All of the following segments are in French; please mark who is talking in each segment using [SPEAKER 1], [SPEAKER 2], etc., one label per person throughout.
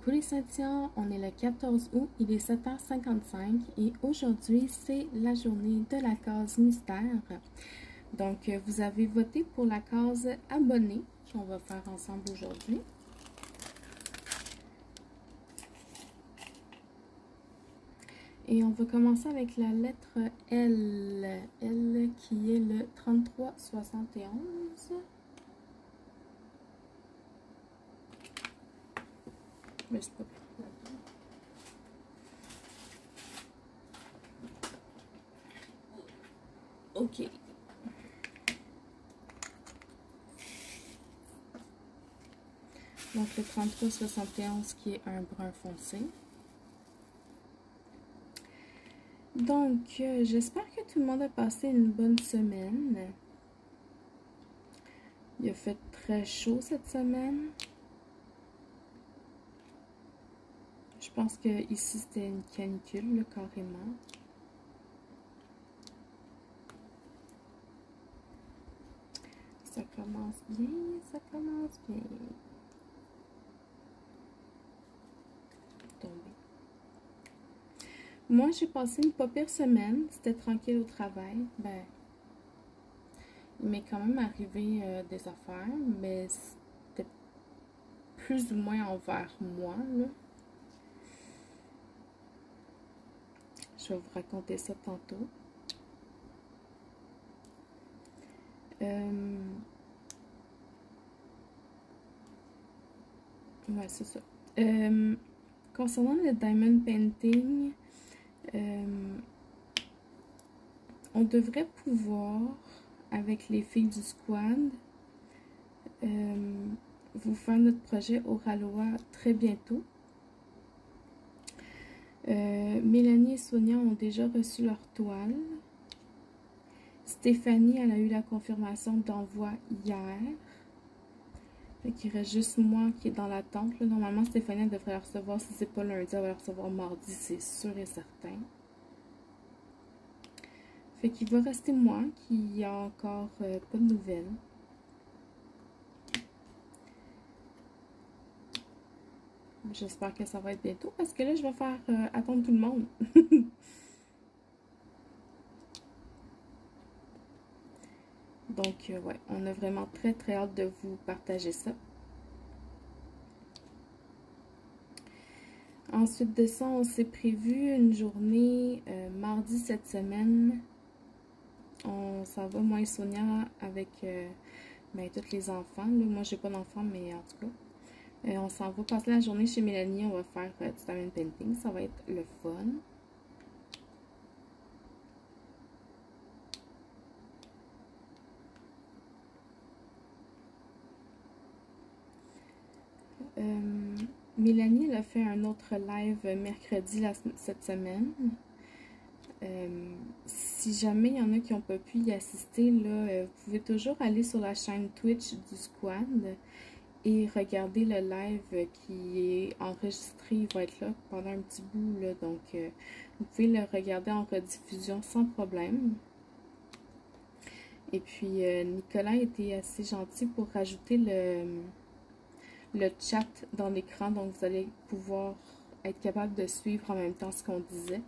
[SPEAKER 1] coucou les Saint-Tian, on est le 14 août, il est 7h55 et aujourd'hui c'est la journée de la case mystère. Donc vous avez voté pour la case abonné qu'on va faire ensemble aujourd'hui. Et on va commencer avec la lettre L, L qui est le 3371. Mais c'est pas plus. Ok. Donc le 3371 qui est un brun foncé. Donc j'espère que tout le monde a passé une bonne semaine. Il a fait très chaud cette semaine. Je pense que ici c'était une canicule là, carrément. Ça commence bien, ça commence bien. Tombé. Moi j'ai passé une pas pire semaine, c'était tranquille au travail. Ben, il m'est quand même arrivé des affaires, mais c'était plus ou moins envers moi là. Je vais vous raconter ça tantôt. Ouais, c'est ça. Concernant le diamond painting, on devrait pouvoir, avec les filles du squad, vous faire notre projet au Ralois très bientôt. Mélanie et Sonia ont déjà reçu leur toile. Stéphanie, elle a eu la confirmation d'envoi hier. Fait qu'il reste juste moi qui est dans l'attente. Normalement, Stéphanie elle devrait la recevoir. Si c'est pas lundi, elle va la recevoir mardi, c'est sûr et certain. Fait qu'il va rester moi qui a encore pas de nouvelles. J'espère que ça va être bientôt parce que là, je vais faire attendre tout le monde. Donc, ouais, on a vraiment très hâte de vous partager ça. Ensuite de ça, on s'est prévu une journée mardi cette semaine. On s'en va, moi et Sonia, avec ben, tous les enfants. Là, moi, j'ai pas d'enfants, mais en tout cas. On s'en va passer la journée chez Mélanie. On va faire du diamond painting. Ça va être le fun. Mélanie, elle a fait un autre live mercredi cette semaine. Si jamais il y en a qui n'ont pas pu y assister, là, vous pouvez toujours aller sur la chaîne Twitch du squad et regarder le live qui est enregistré. Il va être là pendant un petit bout, là, donc vous pouvez le regarder en rediffusion sans problème. Et puis Nicolas était assez gentil pour rajouter le chat dans l'écran, donc vous allez pouvoir être capable de suivre en même temps ce qu'on disait.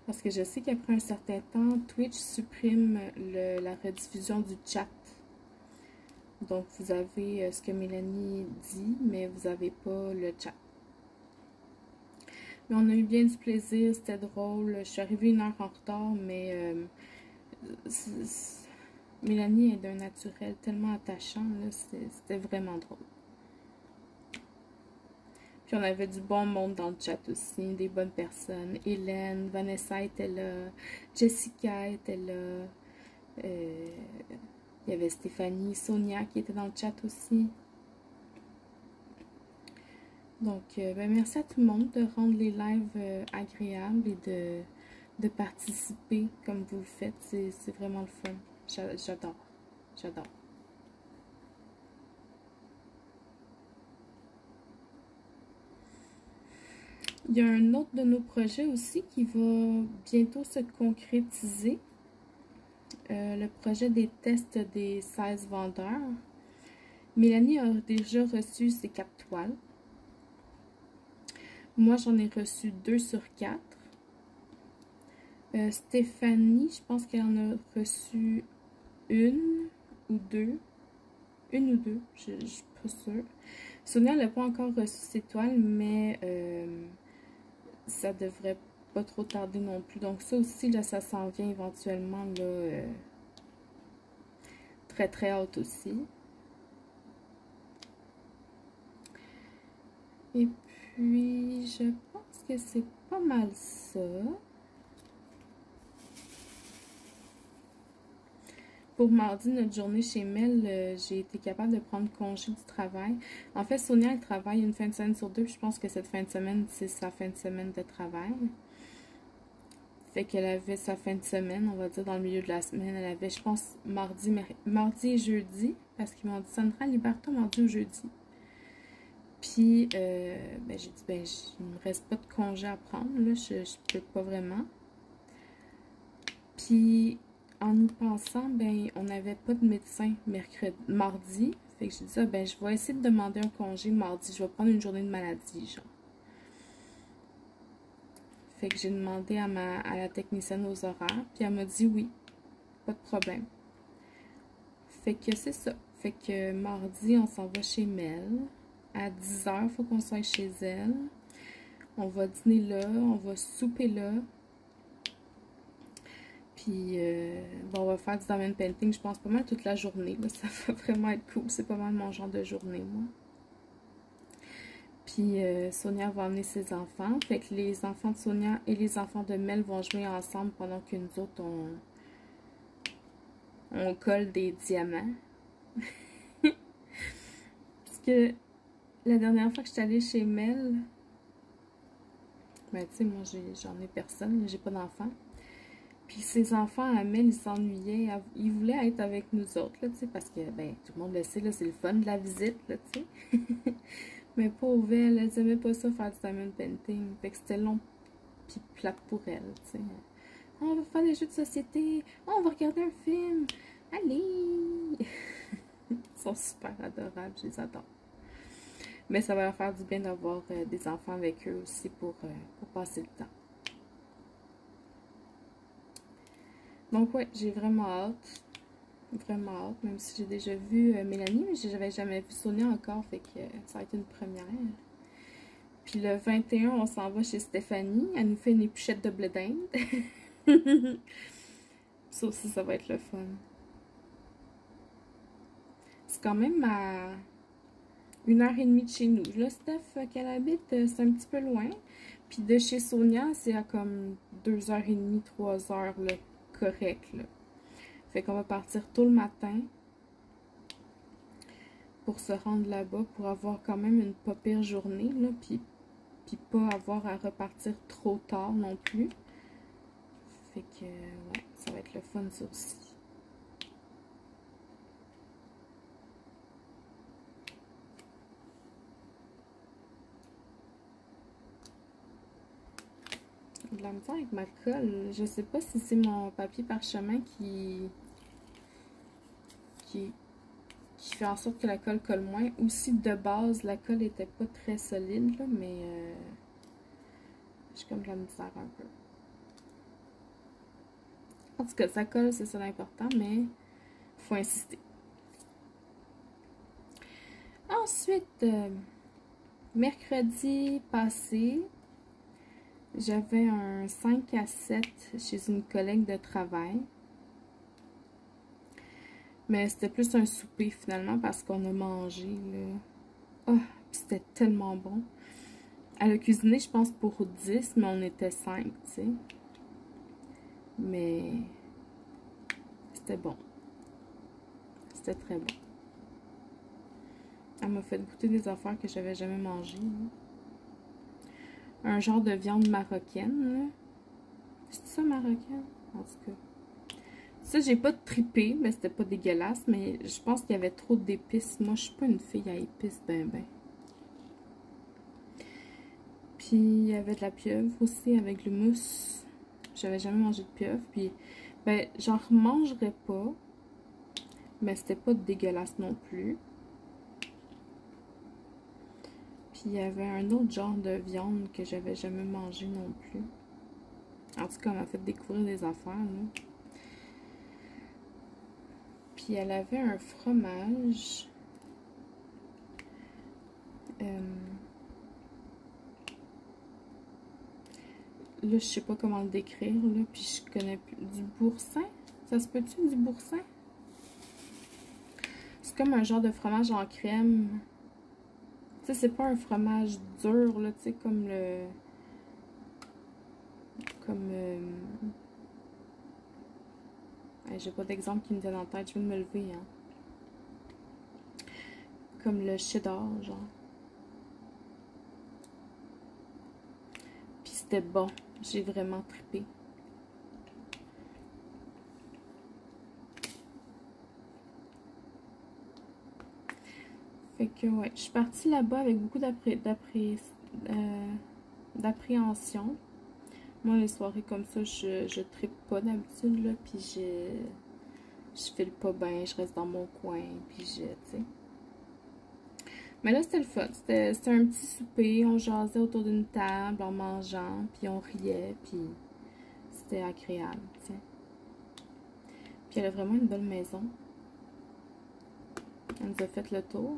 [SPEAKER 1] Parce que je sais qu'après un certain temps, Twitch supprime la rediffusion du chat. Donc vous avez ce que Mélanie dit, mais vous n'avez pas le chat. Mais on a eu bien du plaisir, c'était drôle. Je suis arrivée 1 heure en retard, mais Mélanie est d'un naturel tellement attachant, c'était vraiment drôle. Puis on avait du bon monde dans le chat aussi, des bonnes personnes. Hélène, Vanessa était là, Jessica était là. Il y avait Stéphanie, Sonia qui était dans le chat aussi. Donc, ben merci à tout le monde de rendre les lives agréables et de participer comme vous le faites. C'est vraiment le fun. J'adore. J'adore. Il y a un autre de nos projets aussi qui va bientôt se concrétiser. Le projet des tests des 16 vendeurs. Mélanie a déjà reçu ses 4 toiles. Moi, j'en ai reçu 2 sur 4. Stéphanie, je pense qu'elle en a reçu une ou deux. Une ou deux, je suis pas sûre. Sonia n'a pas encore reçu ses toiles, mais ça devrait pas trop tarder non plus. Donc ça aussi, là, ça s'en vient éventuellement, là, très très haute aussi. Et puis, je pense que c'est pas mal ça. Pour mardi, notre journée chez Mel, j'ai été capable de prendre congé du travail. En fait, Sonia, elle travaille une fin de semaine sur deux, puis je pense que cette fin de semaine, c'est sa fin de semaine de travail. Fait qu'elle avait sa fin de semaine, on va dire, dans le milieu de la semaine. Elle avait, je pense, mardi et jeudi, parce qu'ils m'ont dit, Sandra, libère-toi mardi ou jeudi. Puis, ben, j'ai dit, ben, il me reste pas de congé à prendre, là, je peux pas vraiment. Puis, en y pensant, ben, on n'avait pas de médecin mardi. Fait que j'ai dit, ah, ben, je vais essayer de demander un congé mardi. Je vais prendre une journée de maladie, genre. Fait que j'ai demandé à la technicienne aux horaires. Puis elle m'a dit oui, pas de problème. Fait que c'est ça. Fait que mardi, on s'en va chez Mel. À 10h, il faut qu'on soit chez elle. On va dîner là, on va souper là. Puis, bon, on va faire du diamond painting, je pense, pas mal toute la journée. Là. Ça va vraiment être cool. C'est pas mal mon genre de journée, moi. Puis, Sonia va amener ses enfants. Fait que les enfants de Sonia et les enfants de Mel vont jouer ensemble pendant que nous autres, on colle des diamants. Parce que la dernière fois que je suis allée chez Mel, ben, tu sais, moi, j'en ai personne, j'ai pas d'enfants. Puis ses enfants à Mel, ils s'ennuyaient. Ils voulaient être avec nous autres, là, tu sais, parce que, ben, tout le monde le sait, là, c'est le fun de la visite, là, tu sais. Mais pauvre elle, elles aimaient pas ça faire du diamond painting. Fait que c'était long pis plate pour elle, tu sais. On va faire des jeux de société. On va regarder un film. Allez! Ils sont super adorables, je les adore. Mais ça va leur faire du bien d'avoir des enfants avec eux aussi pour passer le temps. Donc ouais, j'ai vraiment hâte. Vraiment hâte, même si j'ai déjà vu Mélanie, mais j'avais jamais vu Sonia encore, fait que ça a été une première. Puis le 21, on s'en va chez Stéphanie. Elle nous fait une épluchette de blé d'Inde. Ça aussi, ça va être le fun. C'est quand même à 1h30 de chez nous. Là, Steph, qu'elle habite, c'est un petit peu loin. Puis de chez Sonia, c'est à comme 2h30, 3h, là, correct, là. Fait qu'on va partir tôt le matin pour se rendre là-bas, pour avoir quand même une pas pire journée, là, puis pas avoir à repartir trop tard non plus. Fait que, ouais, ça va être le fun, ça aussi. De la misère avec ma colle. Je sais pas si c'est mon papier parchemin qui fait en sorte que la colle colle moins, ou si de base la colle était pas très solide, là, mais j'ai comme de la misère un peu. En tout cas, ça colle, c'est ça l'important, mais faut insister. Ensuite, mercredi passé, j'avais un 5 à 7 chez une collègue de travail. Mais c'était plus un souper finalement parce qu'on a mangé, là. Oh, c'était tellement bon. Elle a cuisiné, je pense, pour 10, mais on était 5, tu sais. Mais c'était bon. C'était très bon. Elle m'a fait goûter des affaires que j'avais jamais mangées. Un genre de viande marocaine, là. C'est ça, marocaine? En tout cas. Ça, j'ai pas trippé, mais c'était pas dégueulasse. Mais je pense qu'il y avait trop d'épices. Moi, je suis pas une fille à épices, ben. Puis, il y avait de la pieuvre aussi avec le mousse. J'avais jamais mangé de pieuvre. Puis, ben, j'en remangerais pas. Mais c'était pas dégueulasse non plus. Puis, il y avait un autre genre de viande que j'avais jamais mangé non plus. En tout cas, elle m'a fait découvrir des affaires, là. Puis elle avait un fromage. Là, je sais pas comment le décrire, là. Puis je connais plus. Du boursin? Ça se peut-tu, du boursin? C'est comme un genre de fromage en crème. Tu sais, c'est pas un fromage dur, là, tu sais, comme le... Comme... j'ai pas d'exemple qui me vient en tête, je viens de me lever, hein. Comme le cheddar, genre. Puis c'était bon. J'ai vraiment trippé. Fait que, ouais, je suis partie là-bas avec beaucoup d'appréhension. Moi, les soirées comme ça, je trippe pas d'habitude, là, puis je file pas bien, je reste dans mon coin, puis tu sais. Mais là, c'était le fun. C'était un petit souper, on jasait autour d'une table en mangeant, puis on riait, puis c'était agréable, tu sais. Puis elle a vraiment une belle maison. Elle nous a fait le tour.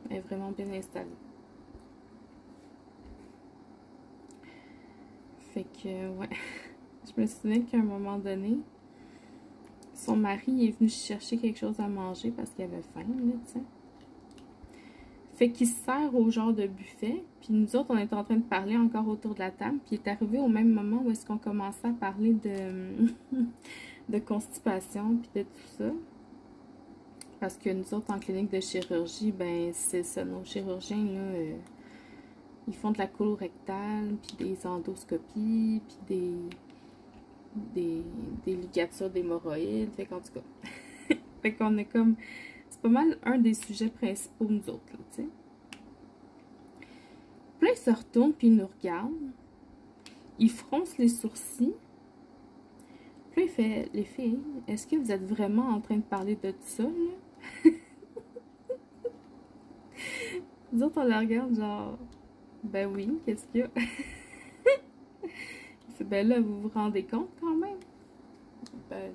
[SPEAKER 1] Elle est vraiment bien installée. Fait que, ouais. Je me souviens qu'à un moment donné, son mari est venu chercher quelque chose à manger parce qu'il avait faim, là, tu sais. Fait qu'il se sert au genre de buffet, puis nous autres, on était en train de parler encore autour de la table, puis il est arrivé au même moment où est-ce qu'on commençait à parler de constipation, puis de tout ça. Parce que nous autres, en clinique de chirurgie, ben c'est ça, nos chirurgiens, là, ils font de la colorectale, puis des endoscopies, puis des ligatures d'hémorroïdes, fait qu'en tout cas, fait qu'on est comme... C'est pas mal un des sujets principaux, nous autres, là, tu sais. Puis là, il se retourne, puis il nous regarde. Il fronce les sourcils. Puis là, il fait, les filles, est-ce que vous êtes vraiment en train de parler de ça, là? Nous autres, on la regarde, genre, ben oui, qu'est-ce qu'il y a? Il fait, ben là, vous vous rendez compte quand même? Ben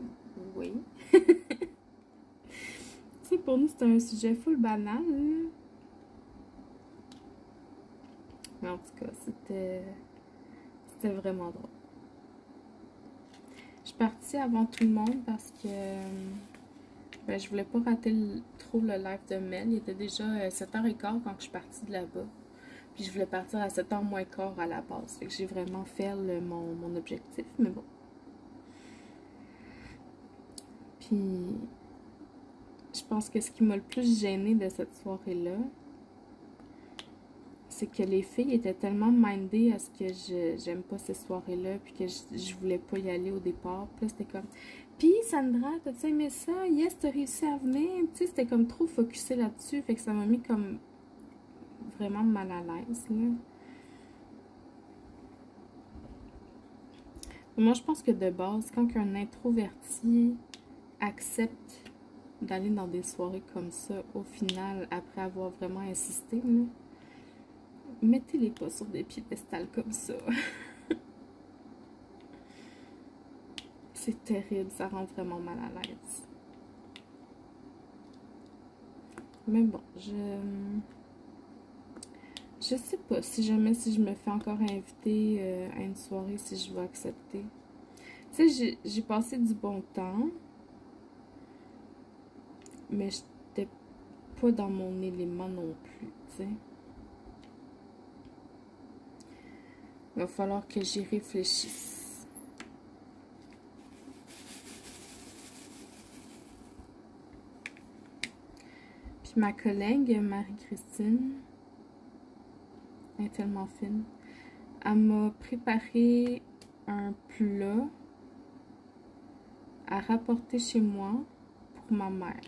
[SPEAKER 1] oui. Tu sais, pour nous, c'était un sujet full banal, là. Mais en tout cas, c'était vraiment drôle. Je suis partie avant tout le monde parce que ben, je voulais pas rater trop le live de Mel. Il était déjà 7h15 quand je suis partie de là-bas. Puis je voulais partir à 7h moins quart à la base. Fait que j'ai vraiment fait mon objectif, mais bon. Puis je pense que ce qui m'a le plus gênée de cette soirée-là, c'est que les filles étaient tellement mindées à ce que j'aime pas ces soirées-là, puis que je voulais pas y aller au départ. Puis là, c'était comme, puis Sandra, t'as-tu aimé ça? Yes, t'as réussi à venir? Tu sais, c'était comme trop focusé là-dessus, fait que ça m'a mis comme vraiment mal à l'aise, là. Moi, je pense que de base, quand un introverti accepte d'aller dans des soirées comme ça, au final, après avoir vraiment insisté, là, mettez-les pas sur des piédestals comme ça. C'est terrible, ça rend vraiment mal à l'aise. Mais bon, je sais pas si jamais si je me fais encore inviter à une soirée, si je vais accepter. Tu sais, j'ai passé du bon temps, mais j'étais pas dans mon élément non plus, tu sais. Il va falloir que j'y réfléchisse. Puis ma collègue, Marie-Christine, elle est tellement fine. Elle m'a préparé un plat à rapporter chez moi pour ma mère.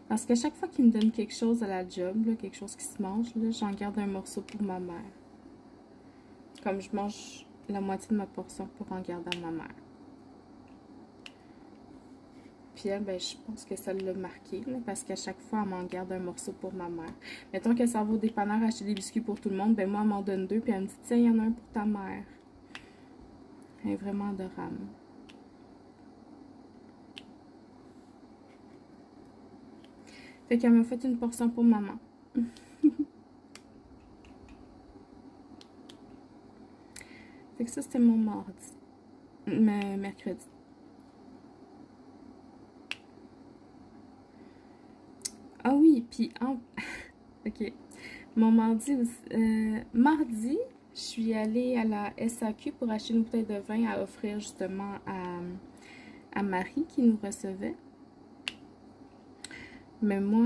[SPEAKER 1] Parce qu'à chaque fois qu'il me donne quelque chose à la job, là, quelque chose qui se mange, j'en garde un morceau pour ma mère. Comme je mange la moitié de ma portion pour en garder à ma mère. Puis elle, ben, je pense que ça l'a marqué, là, parce qu'à chaque fois, elle m'en garde un morceau pour ma mère. Mettons qu'elle s'en va au dépanneur acheter des biscuits pour tout le monde, ben moi, elle m'en donne 2, puis elle me dit, tiens, il y en a un pour ta mère. Elle est vraiment adorable. Fait qu'elle m'a fait une portion pour maman. Fait que ça, c'était mon mardi. Mercredi. Ah oui, puis en... ok. Mon mardi aussi. Mardi, je suis allée à la SAQ pour acheter une bouteille de vin à offrir justement à Marie qui nous recevait. Mais moi,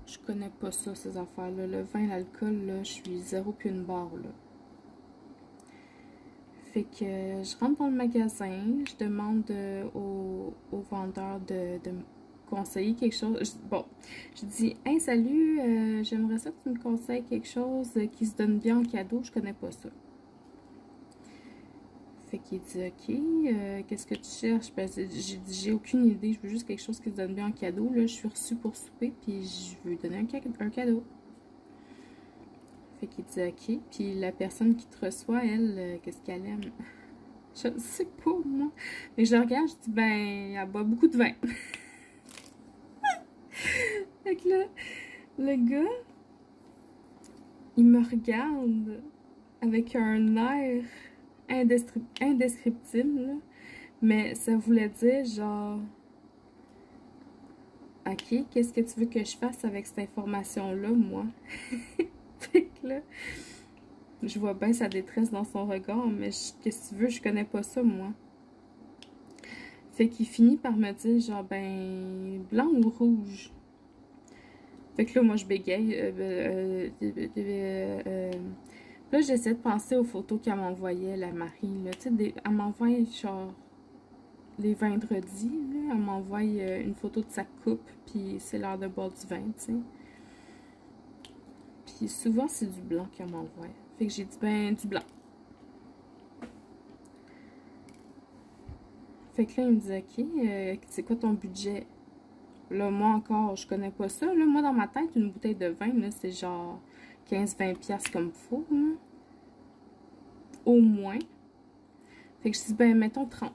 [SPEAKER 1] je connais pas ça, ces affaires-là. Le vin, l'alcool, là, je suis zéro puis une barre, là. Fait que je rentre dans le magasin, je demande au vendeur de me conseiller quelque chose. Bon, je dis, hey, salut, j'aimerais ça que tu me conseilles quelque chose qui se donne bien en cadeau, je connais pas ça. Fait qu'il dit, ok, qu'est-ce que tu cherches? Ben, j'ai dit, j'ai aucune idée, je veux juste quelque chose qui se donne bien en cadeau. Là, je suis reçue pour souper, puis je veux lui donner un cadeau. Fait qu'il dit, ok, puis la personne qui te reçoit, elle, qu'est-ce qu'elle aime? Je ne sais pas, moi. Mais je regarde, je dis, ben, elle boit beaucoup de vin. Fait que là, le gars, il me regarde avec un air indescriptible, là. Mais ça voulait dire, genre, ok, qu'est-ce que tu veux que je fasse avec cette information-là, moi? Fait que là, je vois bien sa détresse dans son regard, mais qu'est-ce que tu veux, je connais pas ça, moi. Fait qu'il finit par me dire, genre, ben, blanc ou rouge? Fait que là, moi, je bégaye. Là, j'essaie de penser aux photos qu'elle m'envoyait, la Marie, là. Tu sais, elle m'envoie, genre, les vendredis, là, elle m'envoie une photo de sa coupe, puis c'est l'heure de boire du vin, tu sais. Puis souvent, c'est du blanc qu'elle m'envoie. Fait que j'ai dit, ben, du blanc. Fait que là, il me dit, ok, c'est quoi ton budget? Là, moi encore, je connais pas ça. Là, moi, dans ma tête, une bouteille de vin, là, c'est genre 15-20$ comme faut, hein. Au moins. Fait que je dis, ben, mettons 30.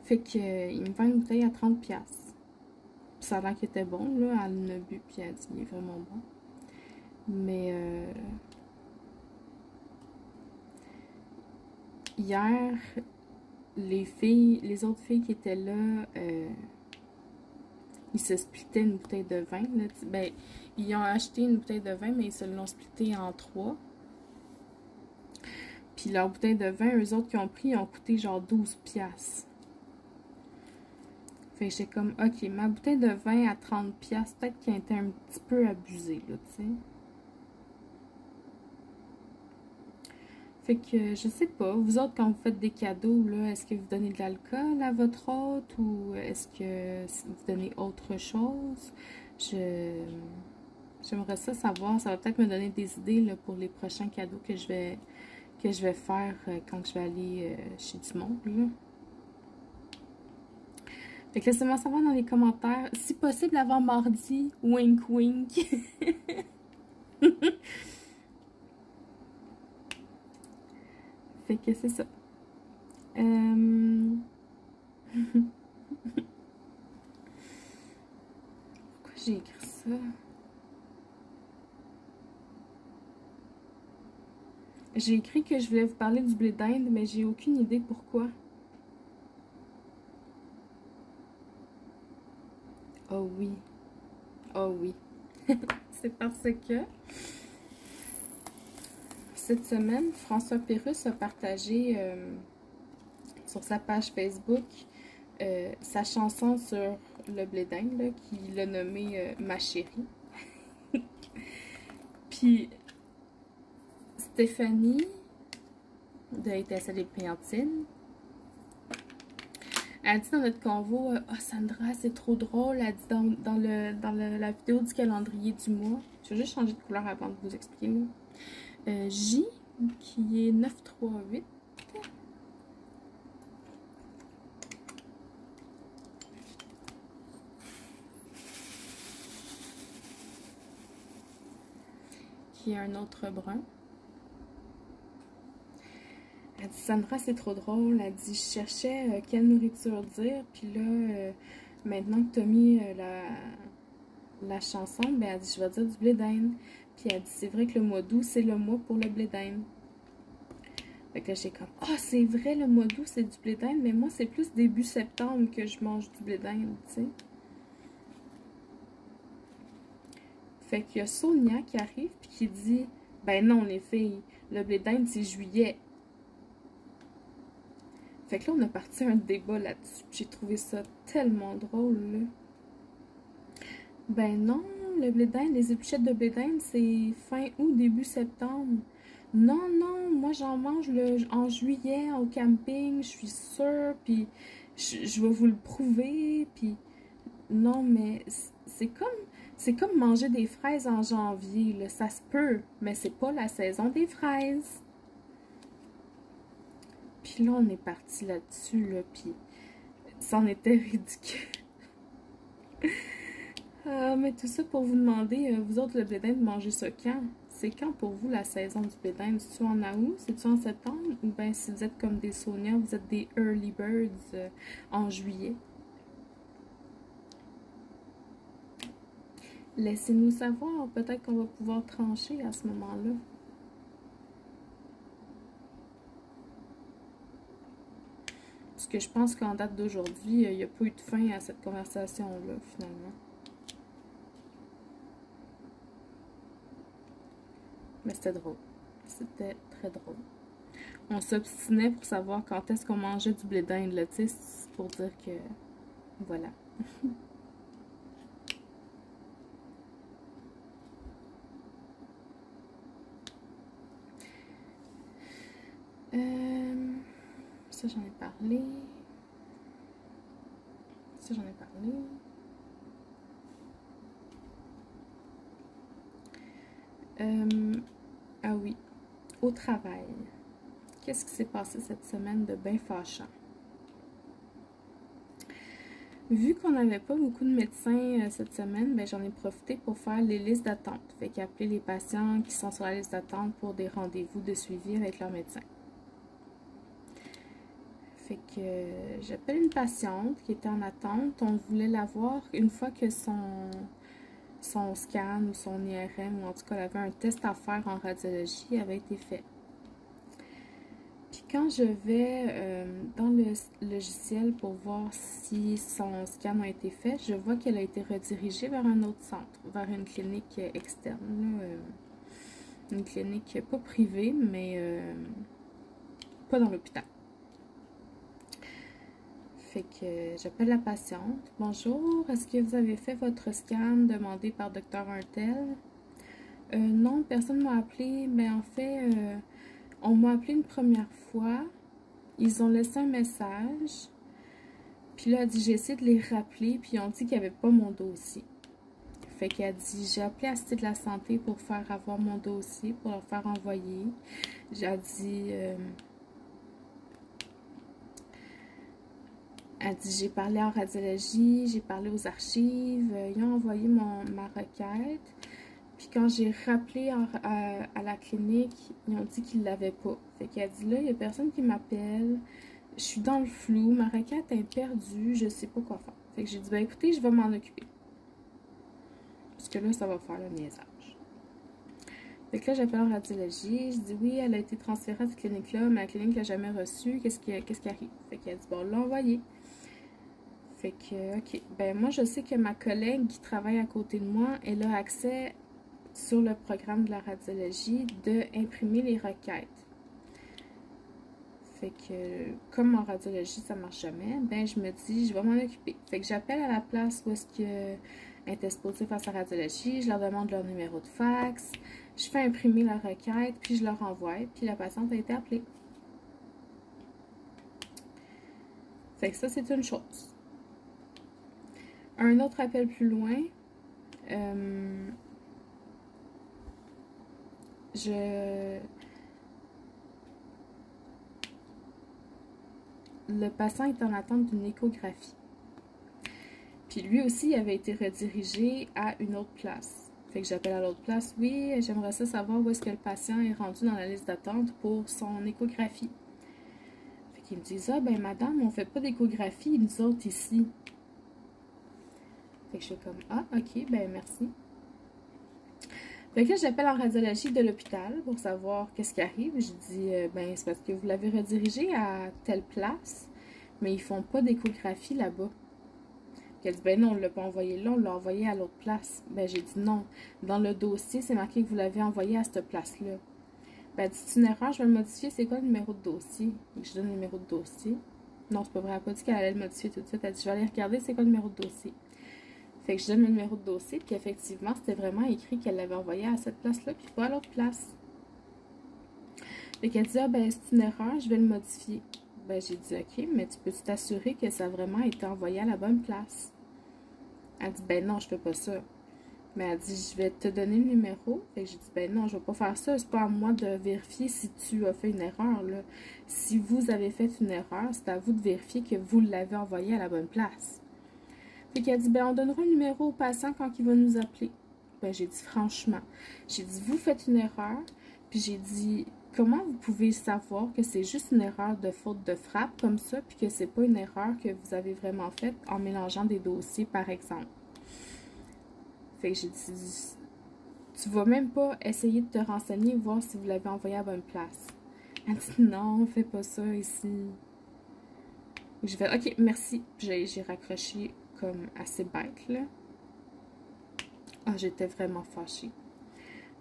[SPEAKER 1] Fait que, il me vend une bouteille à 30$. Puis ça a l'air qu'il était bon, là. Elle l'a bu, puis elle a dit, il est vraiment bon. Mais, hier, les autres filles qui étaient là, ils se splittaient une bouteille de vin, là. Ben, ils ont acheté une bouteille de vin, mais ils se l'ont splitté en 3. Puis leur bouteille de vin, eux autres qui ont pris, ils ont coûté genre 12$. Fait que j'ai comme, ok, ma bouteille de vin à 30$, peut-être qu'elle était un petit peu abusée, là, tu sais. Fait que, je sais pas, vous autres, quand vous faites des cadeaux, là, est-ce que vous donnez de l'alcool à votre hôte ou est-ce que vous donnez autre chose? J'aimerais ça savoir, ça va peut-être me donner des idées, là, pour les prochains cadeaux que je vais faire quand je vais aller chez du monde, là. Fait que laissez-moi savoir dans les commentaires, si possible avant mardi, wink wink. Fait que c'est ça. Pourquoi j'ai écrit ça? J'ai écrit que je voulais vous parler du blé d'Inde, mais j'ai aucune idée pourquoi. Oh oui. Oh oui. C'est parce que cette semaine, François Pérusse a partagé sur sa page Facebook sa chanson sur le blé d'Inde, qu'il a nommé Ma chérie. Puis Stéphanie de Étincelle et Brillantine, elle dit dans notre convo, oh Sandra, c'est trop drôle. Elle dit dans la vidéo du calendrier du mois. Je vais juste changer de couleur avant de vous expliquer. J, qui est 938. qui est un autre brun. Elle dit, Sandra, c'est trop drôle. Elle dit, je cherchais quelle nourriture dire. Puis là, maintenant que tu as mis la chanson, ben, elle dit, je vais dire du blé d'Inde. Puis elle dit, c'est vrai que le mois d'août, c'est le mois pour le blé d'Inde. Fait que là, j'ai comme, ah, c'est vrai, le mois d'août, c'est du blé d'Inde. Mais moi, c'est plus début septembre que je mange du blé d'Inde, tu sais. Fait qu'il y a Sonia qui arrive puis qui dit, ben non, les filles, le blé d'Inde, c'est juillet. Fait que là, on a parti un débat là-dessus. J'ai trouvé ça tellement drôle, là. Ben non, le blé d'Inde, les épluchettes de blé d'Inde, c'est fin août, début septembre. Non, non, moi j'en mange en juillet au camping, je suis sûre, puis je vais vous le prouver, puis non, mais c'est comme manger des fraises en janvier, là, ça se peut, mais c'est pas la saison des fraises. Puis là, on est parti là-dessus, là, puis c'en était ridicule. Mais tout ça pour vous demander, vous autres, le blé d'Inde, vous mangez ça quand? C'est quand pour vous la saison du blé d'Inde? C'est-tu en août? C'est-tu en septembre? Ou bien si vous êtes comme des Sonia, vous êtes des early birds en juillet? Laissez-nous savoir, peut-être qu'on va pouvoir trancher à ce moment-là. Parce que je pense qu'en date d'aujourd'hui, il n'y a pas eu de fin à cette conversation-là, finalement. Mais c'était drôle. C'était très drôle. On s'obstinait pour savoir quand est-ce qu'on mangeait du blé d'Inde, là, tu sais, pour dire que... Voilà. Ça, j'en ai parlé. Ça, j'en ai parlé. Ah oui, au travail. Qu'est-ce qui s'est passé cette semaine de bien fâchant? Vu qu'on n'avait pas beaucoup de médecins cette semaine, ben, j'en ai profité pour faire les listes d'attente. Fait qu'appeler les patients qui sont sur la liste d'attente pour des rendez-vous de suivi avec leur médecin. Fait que j'appelle une patiente qui était en attente. On voulait la voir une fois que son scan ou son IRM, ou en tout cas, elle avait un test à faire en radiologie, avait été fait. Puis quand je vais dans le logiciel pour voir si son scan a été fait, je vois qu'elle a été redirigée vers un autre centre, vers une clinique externe. Là, une clinique pas privée, mais pas dans l'hôpital. Fait que j'appelle la patiente. Bonjour, est-ce que vous avez fait votre scan demandé par Dr. Untel? Non, personne ne m'a appelé. Mais en fait, on m'a appelé une première fois. Ils ont laissé un message. Puis là, elle dit, j'ai essayé de les rappeler. Puis ils ont dit qu'il n'y avait pas mon dossier. Fait qu'elle dit, j'ai appelé à Cité de la Santé pour faire avoir mon dossier, pour leur faire envoyer. J'ai dit... Elle dit, j'ai parlé en radiologie, j'ai parlé aux archives, ils ont envoyé ma requête. Puis quand j'ai rappelé à la clinique, ils ont dit qu'ils ne l'avaient pas. Fait qu'elle dit, là, il n'y a personne qui m'appelle, je suis dans le flou, ma requête est perdue, je sais pas quoi faire. Fait que j'ai dit, ben écoutez, je vais m'en occuper. Parce que là, ça va faire le niaisage. Fait que là, j'appelle en radiologie, je dis, oui, elle a été transférée à cette clinique-là, mais la clinique l'a jamais reçue, qu'est-ce qui arrive? Fait qu'elle dit, bon, on l'a envoyé. Fait que, ok. Ben, moi, je sais que ma collègue qui travaille à côté de moi, elle a accès sur le programme de la radiologie d'imprimer les requêtes. Fait que, comme en radiologie, ça marche jamais, ben, je me dis, je vais m'en occuper. Fait que j'appelle à la place où est-ce qu'elle était supposée faire sa radiologie, je leur demande leur numéro de fax, je fais imprimer la requête, puis je leur envoie, puis la patiente a été appelée. Fait que ça, c'est une chose. Un autre appel plus loin, le patient est en attente d'une échographie. Puis lui aussi, il avait été redirigé à une autre place. Fait que j'appelle à l'autre place. Oui, j'aimerais ça savoir où est-ce que le patient est rendu dans la liste d'attente pour son échographie. Fait qu'ils me disent, ah ben madame, on fait pas d'échographie, nous autres ici. Fait que je suis comme, ah ok, ben merci. Fait que là, j'appelle en radiologie de l'hôpital pour savoir qu'est-ce qui arrive. Je dis, ben c'est parce que vous l'avez redirigé à telle place, mais ils font pas d'échographie là-bas. Elle dit, ben non, on ne l'a pas envoyé là, on l'a envoyé à l'autre place. Ben j'ai dit non. Dans le dossier, c'est marqué que vous l'avez envoyé à cette place-là. Ben elle dit, c'est une erreur, je vais le modifier. C'est quoi le numéro de dossier? Je donne le numéro de dossier. Non, c'est pas vrai, elle n'a pas dit qu'elle allait le modifier tout de suite. Elle dit, je vais aller regarder c'est quoi le numéro de dossier. Fait que je donne le numéro de dossier, puis effectivement, c'était vraiment écrit qu'elle l'avait envoyé à cette place-là, puis pas à l'autre place. Fait qu'elle dit, ah ben c'est une erreur, je vais le modifier. Ben j'ai dit, ok, mais tu peux t'assurer que ça a vraiment été envoyé à la bonne place? Elle dit, ben non, je fais pas ça. Mais elle dit, je vais te donner le numéro. Fait que j'ai dit, ben non, je vais pas faire ça. C'est pas à moi de vérifier si tu as fait une erreur, là. Si vous avez fait une erreur, c'est à vous de vérifier que vous l'avez envoyé à la bonne place. Fait qu'elle dit, ben on donnera un numéro au patient quand il va nous appeler. Ben j'ai dit, franchement, j'ai dit, vous faites une erreur. Puis j'ai dit, comment vous pouvez savoir que c'est juste une erreur de faute de frappe comme ça, puis que c'est pas une erreur que vous avez vraiment faite en mélangeant des dossiers, par exemple? Fait que j'ai dit, tu vas même pas essayer de te renseigner, voir si vous l'avez envoyé à la bonne place. Elle dit, non, on fait pas ça ici. J'ai fait, ok, merci. J'ai raccroché comme assez bête, là. Ah, j'étais vraiment fâchée.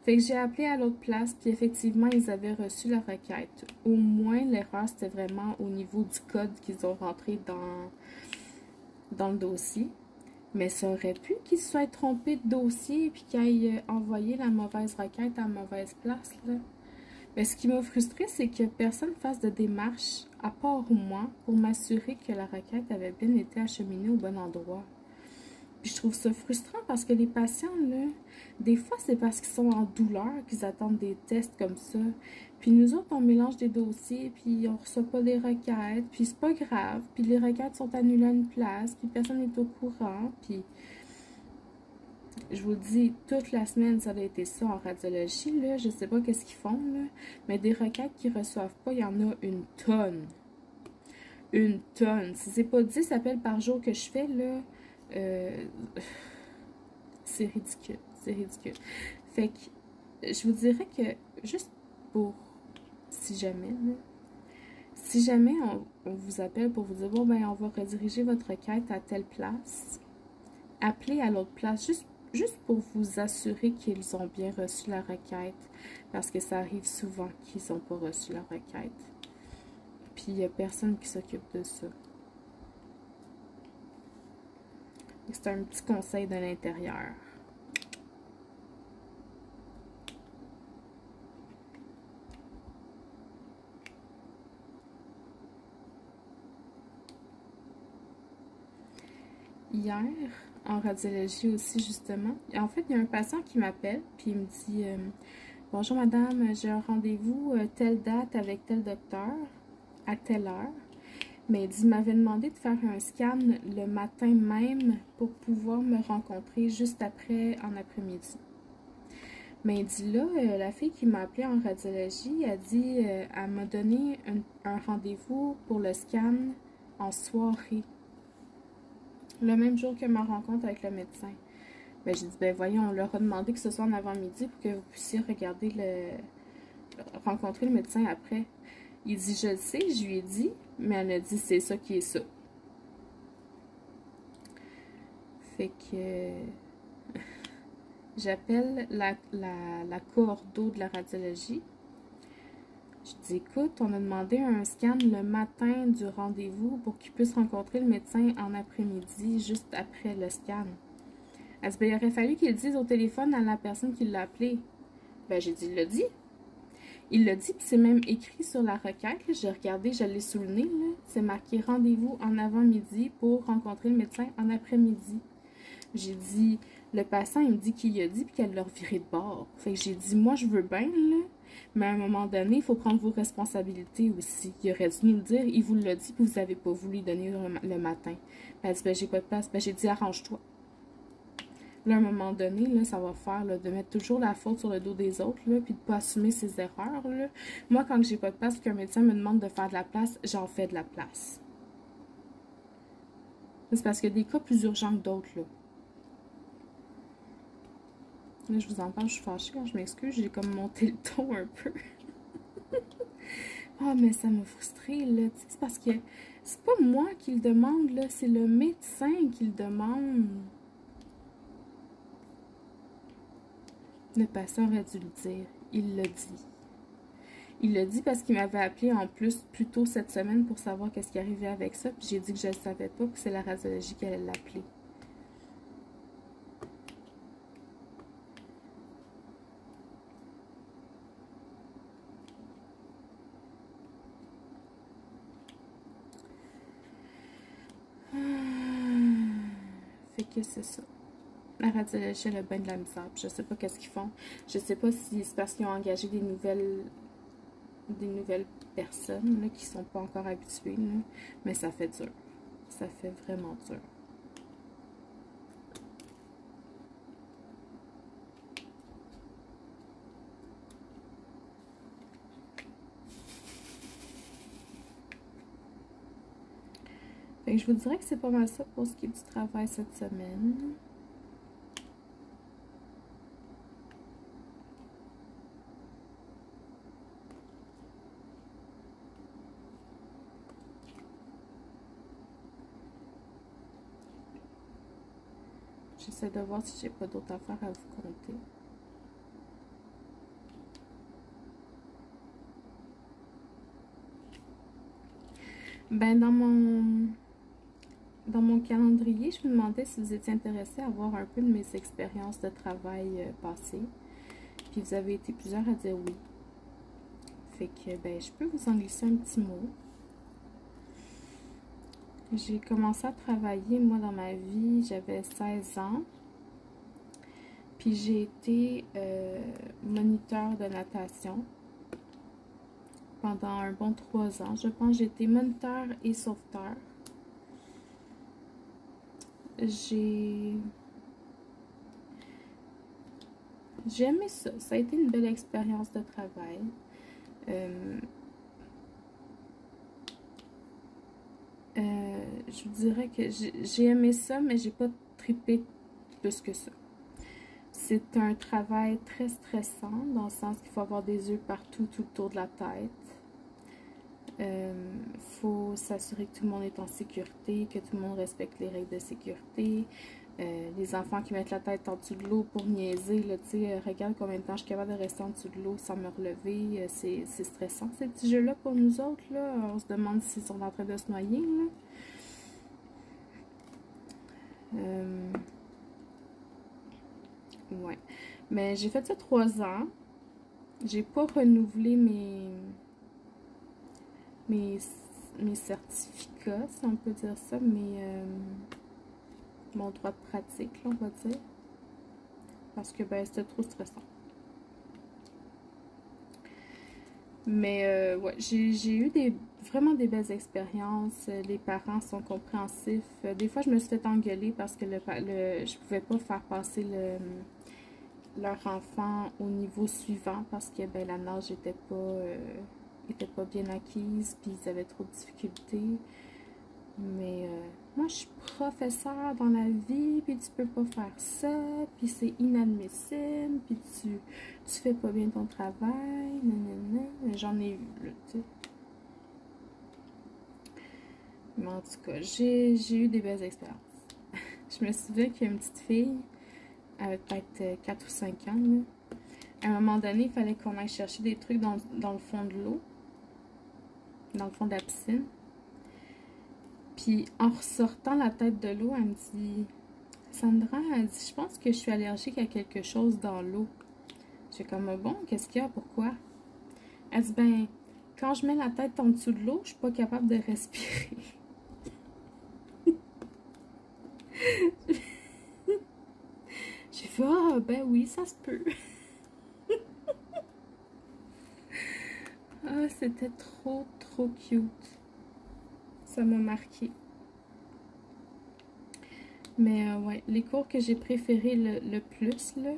[SPEAKER 1] Fait que j'ai appelé à l'autre place, puis effectivement, ils avaient reçu la requête. Au moins, l'erreur, c'était vraiment au niveau du code qu'ils ont rentré dans le dossier. Mais ça aurait pu qu'ils se soient trompés de dossier, puis qu'ils aient envoyé la mauvaise requête à la mauvaise place, là. Mais ce qui m'a frustrée, c'est que personne ne fasse de démarche, à part moi, pour m'assurer que la requête avait bien été acheminée au bon endroit. Puis je trouve ça frustrant parce que les patients, là, des fois, c'est parce qu'ils sont en douleur qu'ils attendent des tests comme ça. Puis nous autres, on mélange des dossiers, puis on reçoit pas les requêtes, puis c'est pas grave. Puis les requêtes sont annulées à une place, puis personne n'est au courant. Puis je vous le dis, toute la semaine, ça a été ça en radiologie, là. Je sais pas qu'est-ce qu'ils font, là. Mais des requêtes qu'ils reçoivent pas, il y en a une tonne. Une tonne. Si c'est pas 10 appels par jour que je fais, là... c'est ridicule, c'est ridicule. Fait que je vous dirais que juste pour si jamais on vous appelle pour vous dire bon ben on va rediriger votre requête à telle place, appelez à l'autre place juste pour vous assurer qu'ils ont bien reçu la requête, parce que ça arrive souvent qu'ils n'ont pas reçu la requête. Puis il n'y a personne qui s'occupe de ça. C'est un petit conseil de l'intérieur. Hier, en radiologie aussi, justement, en fait, il y a un patient qui m'appelle, puis il me dit bonjour madame, j'ai un rendez-vous telle date avec tel docteur, à telle heure. Mais il m'avait demandé de faire un scan le matin même pour pouvoir me rencontrer juste après, en après-midi. Mais il dit là, la fille qui m'a appelé en radiologie, elle dit, elle m'a donné un rendez-vous pour le scan en soirée. Le même jour que ma rencontre avec le médecin. Ben, j'ai dit, ben voyons, on leur a demandé que ce soit en avant-midi pour que vous puissiez regarder rencontrer le médecin après. Il dit, je le sais, je lui ai dit, mais elle a dit, c'est ça qui est ça. Fait que j'appelle la coordo de la radiologie. Je dis, écoute, on a demandé un scan le matin du rendez-vous pour qu'il puisse rencontrer le médecin en après-midi, juste après le scan. Elle dit, ben, il aurait fallu qu'il le dise au téléphone à la personne qui l'a appelé. Ben, j'ai dit, il l'a dit. Il l'a dit, puis c'est même écrit sur la requête. J'ai regardé, je l'ai sous le nez. C'est marqué rendez-vous en avant-midi pour rencontrer le médecin en après-midi. J'ai dit, le patient, il me dit qu'il a dit, puis qu'elle l'a reviré de bord. Fait que j'ai dit, moi, je veux bien, là. Mais à un moment donné, il faut prendre vos responsabilités aussi. Il aurait dû nous le dire, il vous l'a dit, puis vous n'avez pas voulu lui donner le matin. Elle dit, ben, j'ai pas de place. Ben, j'ai dit, arrange-toi. Là, à un moment donné, là, ça va faire là, de mettre toujours la faute sur le dos des autres, là, puis de pas assumer ses erreurs. Là. Moi, quand j'ai pas de place, qu'un médecin me demande de faire de la place, j'en fais de la place. C'est parce qu'il y a des cas plus urgents que d'autres, là. Là, je vous en parle, je suis fâchée, hein, je m'excuse, j'ai comme monté le ton un peu. Ah, mais ça m'a frustrée, là. C'est parce que c'est pas moi qui le demande, là, c'est le médecin qui le demande. Le patient aurait dû le dire. Il l'a dit. Il l'a dit parce qu'il m'avait appelé en plus plus tôt cette semaine pour savoir qu'est-ce qui arrivait avec ça. Puis j'ai dit que je ne le savais pas, que c'est la radiologie qui allait l'appeler. Fait que c'est ça. La radiologie, elle a bien de la misère. Puis je sais pas qu'est-ce qu'ils font. Je sais pas si c'est parce qu'ils ont engagé des nouvelles personnes là, qui sont pas encore habituées. Là. Mais ça fait dur. Ça fait vraiment dur. Fait que je vous dirais que c'est pas mal ça pour ce qui est du travail cette semaine. J'essaie de voir si j'ai pas d'autres affaires à vous compter. Ben, dans mon calendrier, je me demandais si vous étiez intéressé à voir un peu de mes expériences de travail passées. Puis vous avez été plusieurs à dire oui. Fait que, ben, je peux vous en glisser un petit mot. J'ai commencé à travailler, moi, dans ma vie, j'avais 16 ans. Puis j'ai été moniteur de natation pendant un bon 3 ans. Je pense que j'ai été moniteur et sauveteur. J'ai aimé ça. Ça a été une belle expérience de travail. Je vous dirais que j'ai aimé ça, mais j'ai pas trippé plus que ça. C'est un travail très stressant, dans le sens qu'il faut avoir des yeux partout, tout autour de la tête. Faut s'assurer que tout le monde est en sécurité, que tout le monde respecte les règles de sécurité. Les enfants qui mettent la tête en dessous de l'eau pour niaiser, là, tu sais, regarde combien de temps je suis capable de rester en dessous de l'eau sans me relever. C'est stressant, ces petits jeux-là, pour nous autres, là. On se demande s'ils sont en train de se noyer, là. Ouais. Mais j'ai fait ça 3 ans. J'ai pas renouvelé mes certificats, si on peut dire ça, mon droit de pratique, là, on va dire. Parce que, ben, c'était trop stressant. Mais, ouais, j'ai eu vraiment des belles expériences. Les parents sont compréhensifs. Des fois, je me suis fait engueuler parce que je pouvais pas faire passer leur enfant au niveau suivant parce que, ben, la nage était pas bien acquise, puis ils avaient trop de difficultés. Mais moi, je suis professeur dans la vie, puis tu peux pas faire ça, puis c'est inadmissible, puis tu fais pas bien ton travail, nanana. J'en ai eu, là, tu sais. Mais en tout cas, j'ai eu des belles expériences. Je me souviens qu'il y a une petite fille, elle avait peut-être 4 ou 5 ans, là. À un moment donné, il fallait qu'on aille chercher des trucs dans le fond de l'eau, dans le fond de la piscine. Puis en ressortant la tête de l'eau, elle me dit, Sandra, elle dit, je pense que je suis allergique à quelque chose dans l'eau. J'ai comme, bon, qu'est-ce qu'il y a, pourquoi? Elle dit, ben, quand je mets la tête en dessous de l'eau, je suis pas capable de respirer. J'ai fait, ah, ben oui, ça se peut. Ah, c'était trop, trop cute. Ça m'a marqué. Mais ouais, les cours que j'ai préférés le plus, là,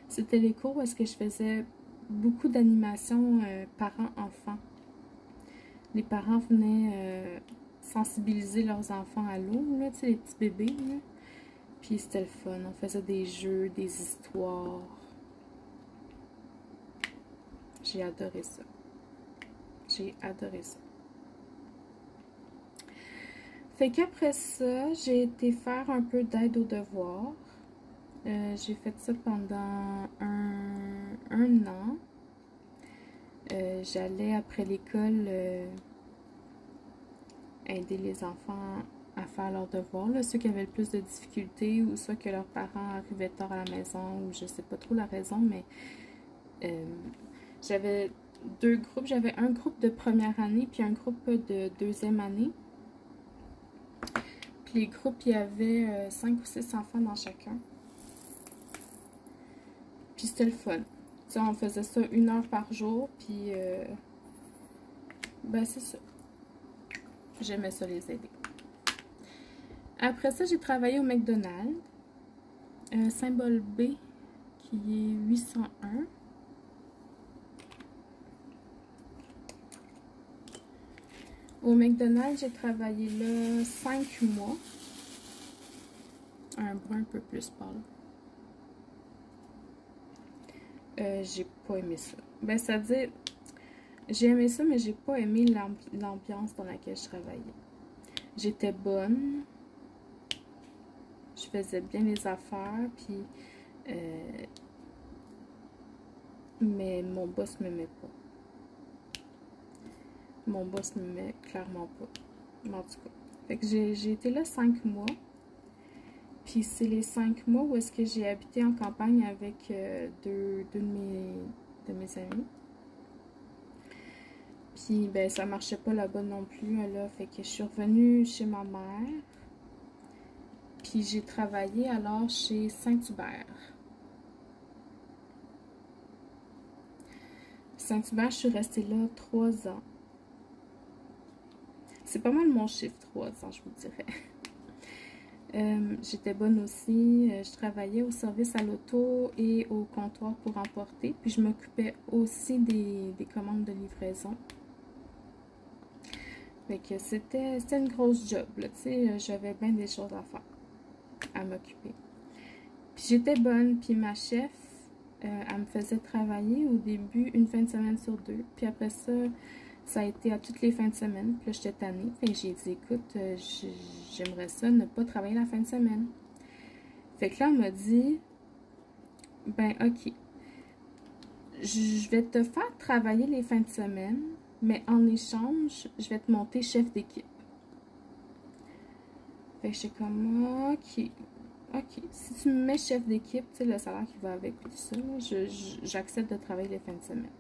[SPEAKER 1] c'était les cours où est-ce que je faisais beaucoup d'animation parents-enfants. Les parents venaient sensibiliser leurs enfants à l'eau, là, tu sais, les petits bébés, là. Puis c'était le fun. On faisait des jeux, des histoires. J'ai adoré ça. J'ai adoré ça. Fait qu'après ça, j'ai été faire un peu d'aide aux devoirs. J'ai fait ça pendant un an. J'allais après l'école aider les enfants à faire leurs devoirs, là, ceux qui avaient le plus de difficultés ou soit que leurs parents arrivaient tard à la maison ou je sais pas trop la raison, mais j'avais deux groupes. J'avais un groupe de première année puis un groupe de deuxième année. Puis les groupes, il y avait 5 ou 6 enfants dans chacun. Puis c'était le fun. Tu sais, on faisait ça 1 heure par jour, puis ben c'est ça. J'aimais ça les aider. Après ça, j'ai travaillé au McDonald's, symbole B, qui est 801. Au McDonald's, j'ai travaillé là 5 mois. Un bras un peu plus pâle. J'ai pas aimé ça. Ben, c'est-à-dire, j'ai aimé ça, mais j'ai pas aimé l'ambiance dans laquelle je travaillais. J'étais bonne. Je faisais bien les affaires, puis... mais mon boss m'aimait pas. Mon boss m'aimait clairement pas. En tout cas. Fait que j'ai été là 5 mois. Puis c'est les 5 mois où est-ce que j'ai habité en campagne avec deux de mes amis. Puis ben ça marchait pas là-bas non plus, là. Fait que je suis revenue chez ma mère. Puis j'ai travaillé alors chez Saint-Hubert. Saint-Hubert, je suis restée là 3 ans. C'est pas mal mon chiffre, 3 ans, je vous dirais. J'étais bonne aussi. Je travaillais au service à l'auto et au comptoir pour emporter. Puis je m'occupais aussi des commandes de livraison. Fait que c'était une grosse job, là, tu sais. J'avais bien des choses à faire, à m'occuper. Puis j'étais bonne. Puis ma chef, elle me faisait travailler au début une fin de semaine sur 2. Puis après ça... Ça a été à toutes les fins de semaine. Puis là, j'étais tannée. Fait que j'ai dit, écoute, j'aimerais ça ne pas travailler la fin de semaine. Fait que là, elle m'a dit, ben, ok, je vais te faire travailler les fins de semaine, mais en échange, je vais te monter chef d'équipe. Fait que j'étais comme, ok, ok. Si tu me mets chef d'équipe, tu sais, le salaire qui va avec tout ça, j'accepte de travailler les fins de semaine.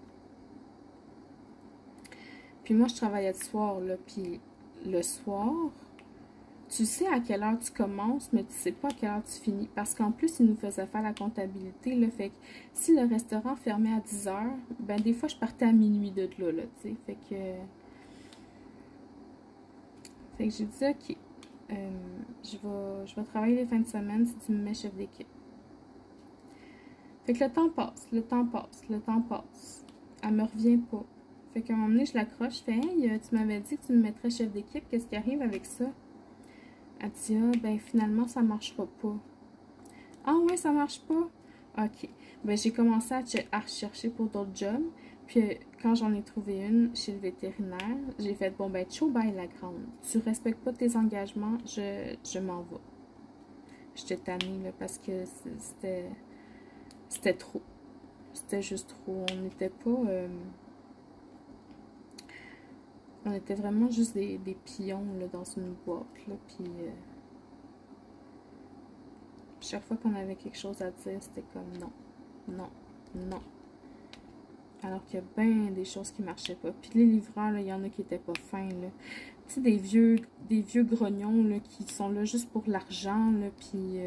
[SPEAKER 1] Puis moi, je travaillais le soir, là. Puis le soir, tu sais à quelle heure tu commences, mais tu sais pas à quelle heure tu finis. Parce qu'en plus, ils nous faisaient faire la comptabilité, là. Fait que si le restaurant fermait à 10 heures, ben des fois, je partais à minuit de là, tu sais. Fait que j'ai dit, ok, je vais travailler les fins de semaine si tu me mets chef d'équipe. Fait que le temps passe, le temps passe, le temps passe. Elle me revient pas. Fait qu'à un moment donné, je l'accroche, je fais, hey, tu m'avais dit que tu me mettrais chef d'équipe, qu'est-ce qui arrive avec ça? Elle dit, ah, ben finalement, ça marchera pas. Ah ouais, ça marche pas? Ok. Ben j'ai commencé à rechercher pour d'autres jobs. Puis quand j'en ai trouvé une chez le vétérinaire, j'ai fait, bon ben, ciao, bye la grande. Tu respectes pas tes engagements, je m'en vais. J'étais tannée, là, parce que c'était trop. C'était juste trop. On n'était pas... on était vraiment juste des pions là, dans une boîte. Là, puis chaque fois qu'on avait quelque chose à dire, c'était comme non, non, non. Alors qu'il y a bien des choses qui marchaient pas. Puis les livreurs, il y en a qui étaient pas fins. Tu sais, des vieux grognons là, qui sont là juste pour l'argent. Puis,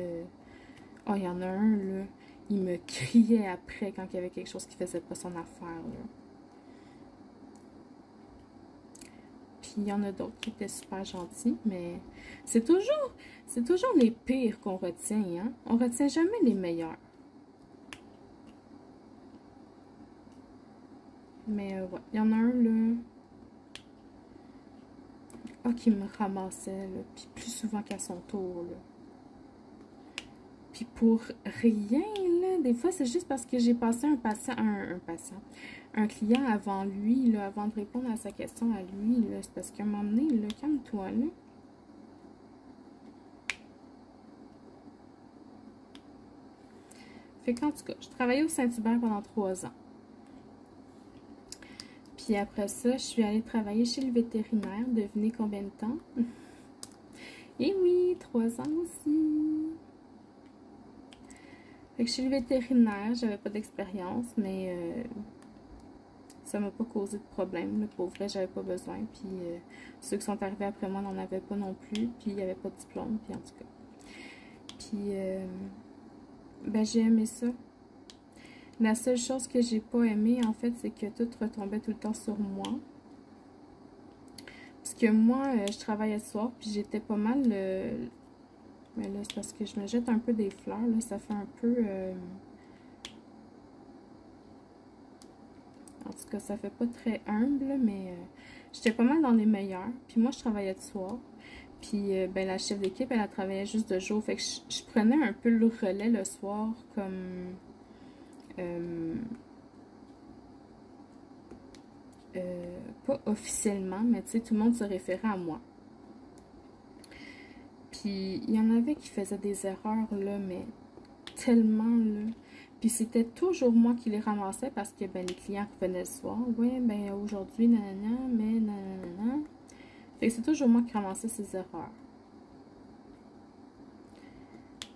[SPEAKER 1] oh, il y en a un, là, il me criait après quand il y avait quelque chose qui faisait pas son affaire. Là. Puis il y en a d'autres qui étaient super gentils, mais c'est C'est toujours les pires qu'on retient, hein? On retient jamais les meilleurs. Mais ouais, il y en a un, là... Ah, qui me ramassait, là. Puis plus souvent qu'à son tour, là. Puis pour rien, là, des fois, c'est juste parce que j'ai passé un client avant lui, là, avant de répondre à sa question à lui, là. C'est parce qu'à un moment donné, là, calme-toi, là. Fait qu'en tout cas, je travaillais au Saint-Hubert pendant 3 ans. Puis après ça, je suis allée travailler chez le vétérinaire. Devinez combien de temps? Et oui, 3 ans aussi. Fait que chez le vétérinaire, j'avais pas d'expérience, mais ça m'a pas causé de problème. Là. Pour vrai, j'avais pas besoin. Puis ceux qui sont arrivés après moi n'en avaient pas non plus. Puis il y avait pas de diplôme. Puis en tout cas. Puis ben j'ai aimé ça. La seule chose que j'ai pas aimé, en fait, c'est que tout retombait tout le temps sur moi. Parce que moi, je travaillais le soir, puis j'étais pas mal... Mais là, c'est parce que je me jette un peu des fleurs, là. Ça fait un peu... En tout cas, ça fait pas très humble, mais j'étais pas mal dans les meilleurs. Puis moi, je travaillais le soir. Puis, ben, la chef d'équipe, elle travaillait juste de jour. Fait que je prenais un peu le relais le soir, comme... pas officiellement, mais tu sais, tout le monde se référait à moi. Puis, il y en avait qui faisaient des erreurs, là, mais tellement, là. Puis, c'était toujours moi qui les ramassais parce que, ben, les clients revenaient le soir. Oui, ben, aujourd'hui, nanana, mais nanana. Fait que c'est toujours moi qui ramassais ces erreurs.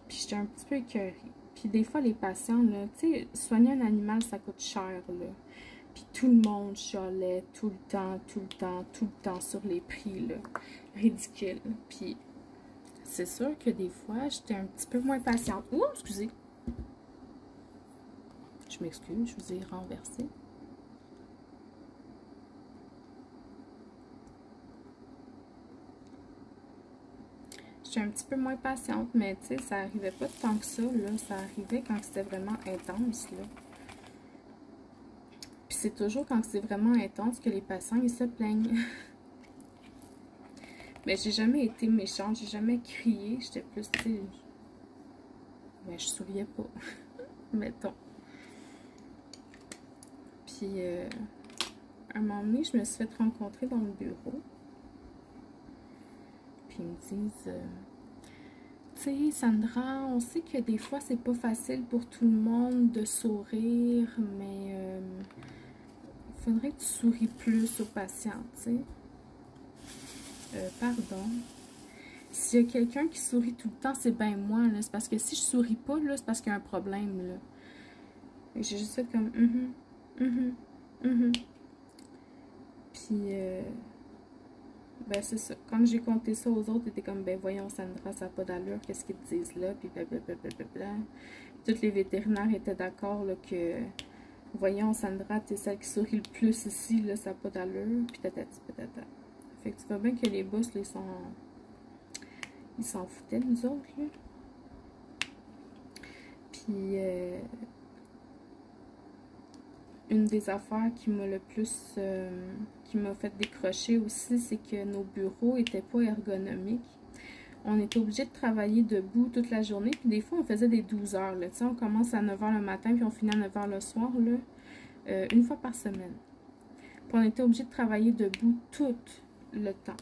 [SPEAKER 1] Puis, j'étais un petit peu écœurée. Puis, des fois, les patients, là, tu sais, soigner un animal, ça coûte cher, là. Puis tout le monde chialait tout le temps sur les prix, là. Ridicule. Puis c'est sûr que des fois, j'étais un petit peu moins patiente. Ouh, excusez. Je m'excuse, je vous ai renversé. J'étais un petit peu moins patiente, mais tu sais, ça arrivait pas tant que ça, là. Ça arrivait quand c'était vraiment intense, là. Puis c'est toujours quand c'est vraiment intense que les patients, ils se plaignent. Mais j'ai jamais été méchante, j'ai jamais crié, j'étais plus, tu sais... Mais je souriais pas, mettons. Puis, à un moment donné, je me suis fait rencontrer dans le bureau. Puis ils me disent... tu sais, Sandra, on sait que des fois, c'est pas facile pour tout le monde de sourire, mais il faudrait que tu souris plus aux patients, tu sais. Pardon. S'il y a quelqu'un qui sourit tout le temps, c'est bien moi, là. C'est parce que si je souris pas, là, c'est parce qu'il y a un problème, là. J'ai juste fait comme... Puis, ben c'est ça. Quand j'ai compté ça aux autres, ils étaient comme, ben voyons Sandra, ça n'a pas d'allure, qu'est-ce qu'ils te disent là, puis blablabla. Tous les vétérinaires étaient d'accord là, que, voyons Sandra, t'es celle qui sourit le plus ici, là, ça n'a pas d'allure, puis tatati patata. Fait que tu vois bien que les boss, là, ils s'en foutaient de nous autres, là. Puis, une des affaires qui m'a le plus... qui m'a fait décrocher aussi, c'est que nos bureaux n'étaient pas ergonomiques. On était obligé de travailler debout toute la journée, puis des fois, on faisait des 12 heures. Là. On commence à 9 h le matin, puis on finit à 9 h le soir, là, une fois par semaine. Puis on était obligé de travailler debout tout le temps.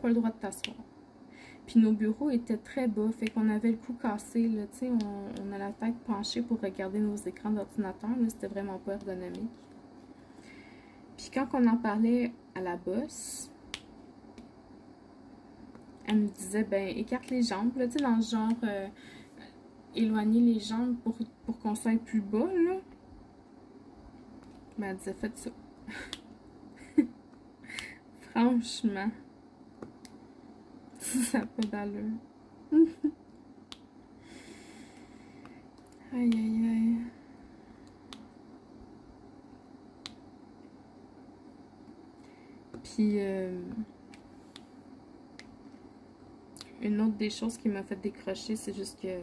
[SPEAKER 1] Pas le droit de t'asseoir. Puis nos bureaux étaient très bas, fait qu'on avait le cou cassé, là, tu sais, on a la tête penchée pour regarder nos écrans d'ordinateur, là, c'était vraiment pas ergonomique. Puis quand on en parlait à la boss, elle nous disait, ben, écarte les jambes, là, tu sais, dans le genre, éloigner les jambes pour qu'on soit plus bas, là. Ben, elle disait, faites ça. Franchement. Ça n'a pas d'allure. Aïe, aïe, aïe. Puis, une autre des choses qui m'a fait décrocher, c'est juste que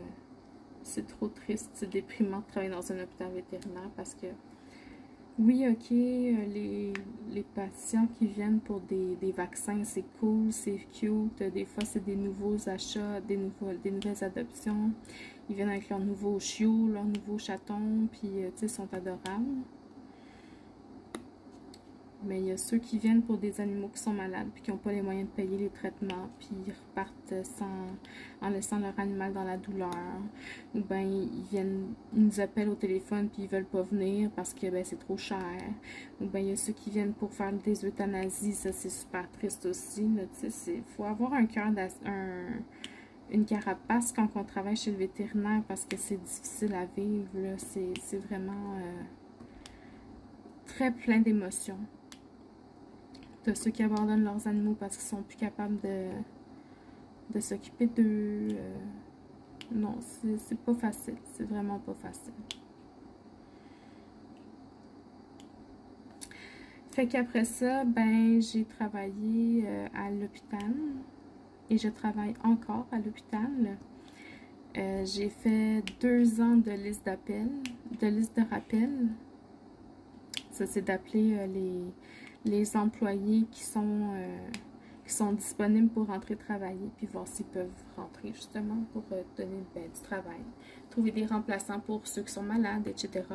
[SPEAKER 1] c'est trop triste, c'est déprimant de travailler dans un hôpital vétérinaire parce que, oui, ok, les patients qui viennent pour des vaccins, c'est cool, c'est cute. Des fois, c'est des nouveaux achats, des nouvelles adoptions. Ils viennent avec leurs nouveaux chiots, leurs nouveaux chatons, puis, tu sais, ils sont adorables. Mais il y a ceux qui viennent pour des animaux qui sont malades puis qui n'ont pas les moyens de payer les traitements puis ils repartent en laissant leur animal dans la douleur. Ou bien ils nous appellent au téléphone puis ils veulent pas venir parce que ben, c'est trop cher. Ou bien il y a ceux qui viennent pour faire des euthanasies, ça c'est super triste aussi. Il faut avoir un cœur une carapace quand on travaille chez le vétérinaire parce que c'est difficile à vivre. C'est vraiment très plein d'émotions. De ceux qui abandonnent leurs animaux parce qu'ils sont plus capables de s'occuper d'eux. Non, c'est pas facile. C'est vraiment pas facile. Fait qu'après ça, ben, j'ai travaillé à l'hôpital. Et je travaille encore à l'hôpital. J'ai fait 2 ans de liste d'appel, de liste de rappel. Ça, c'est d'appeler les employés qui sont disponibles pour rentrer travailler, puis voir s'ils peuvent rentrer justement pour donner du travail. Trouver des remplaçants pour ceux qui sont malades, etc.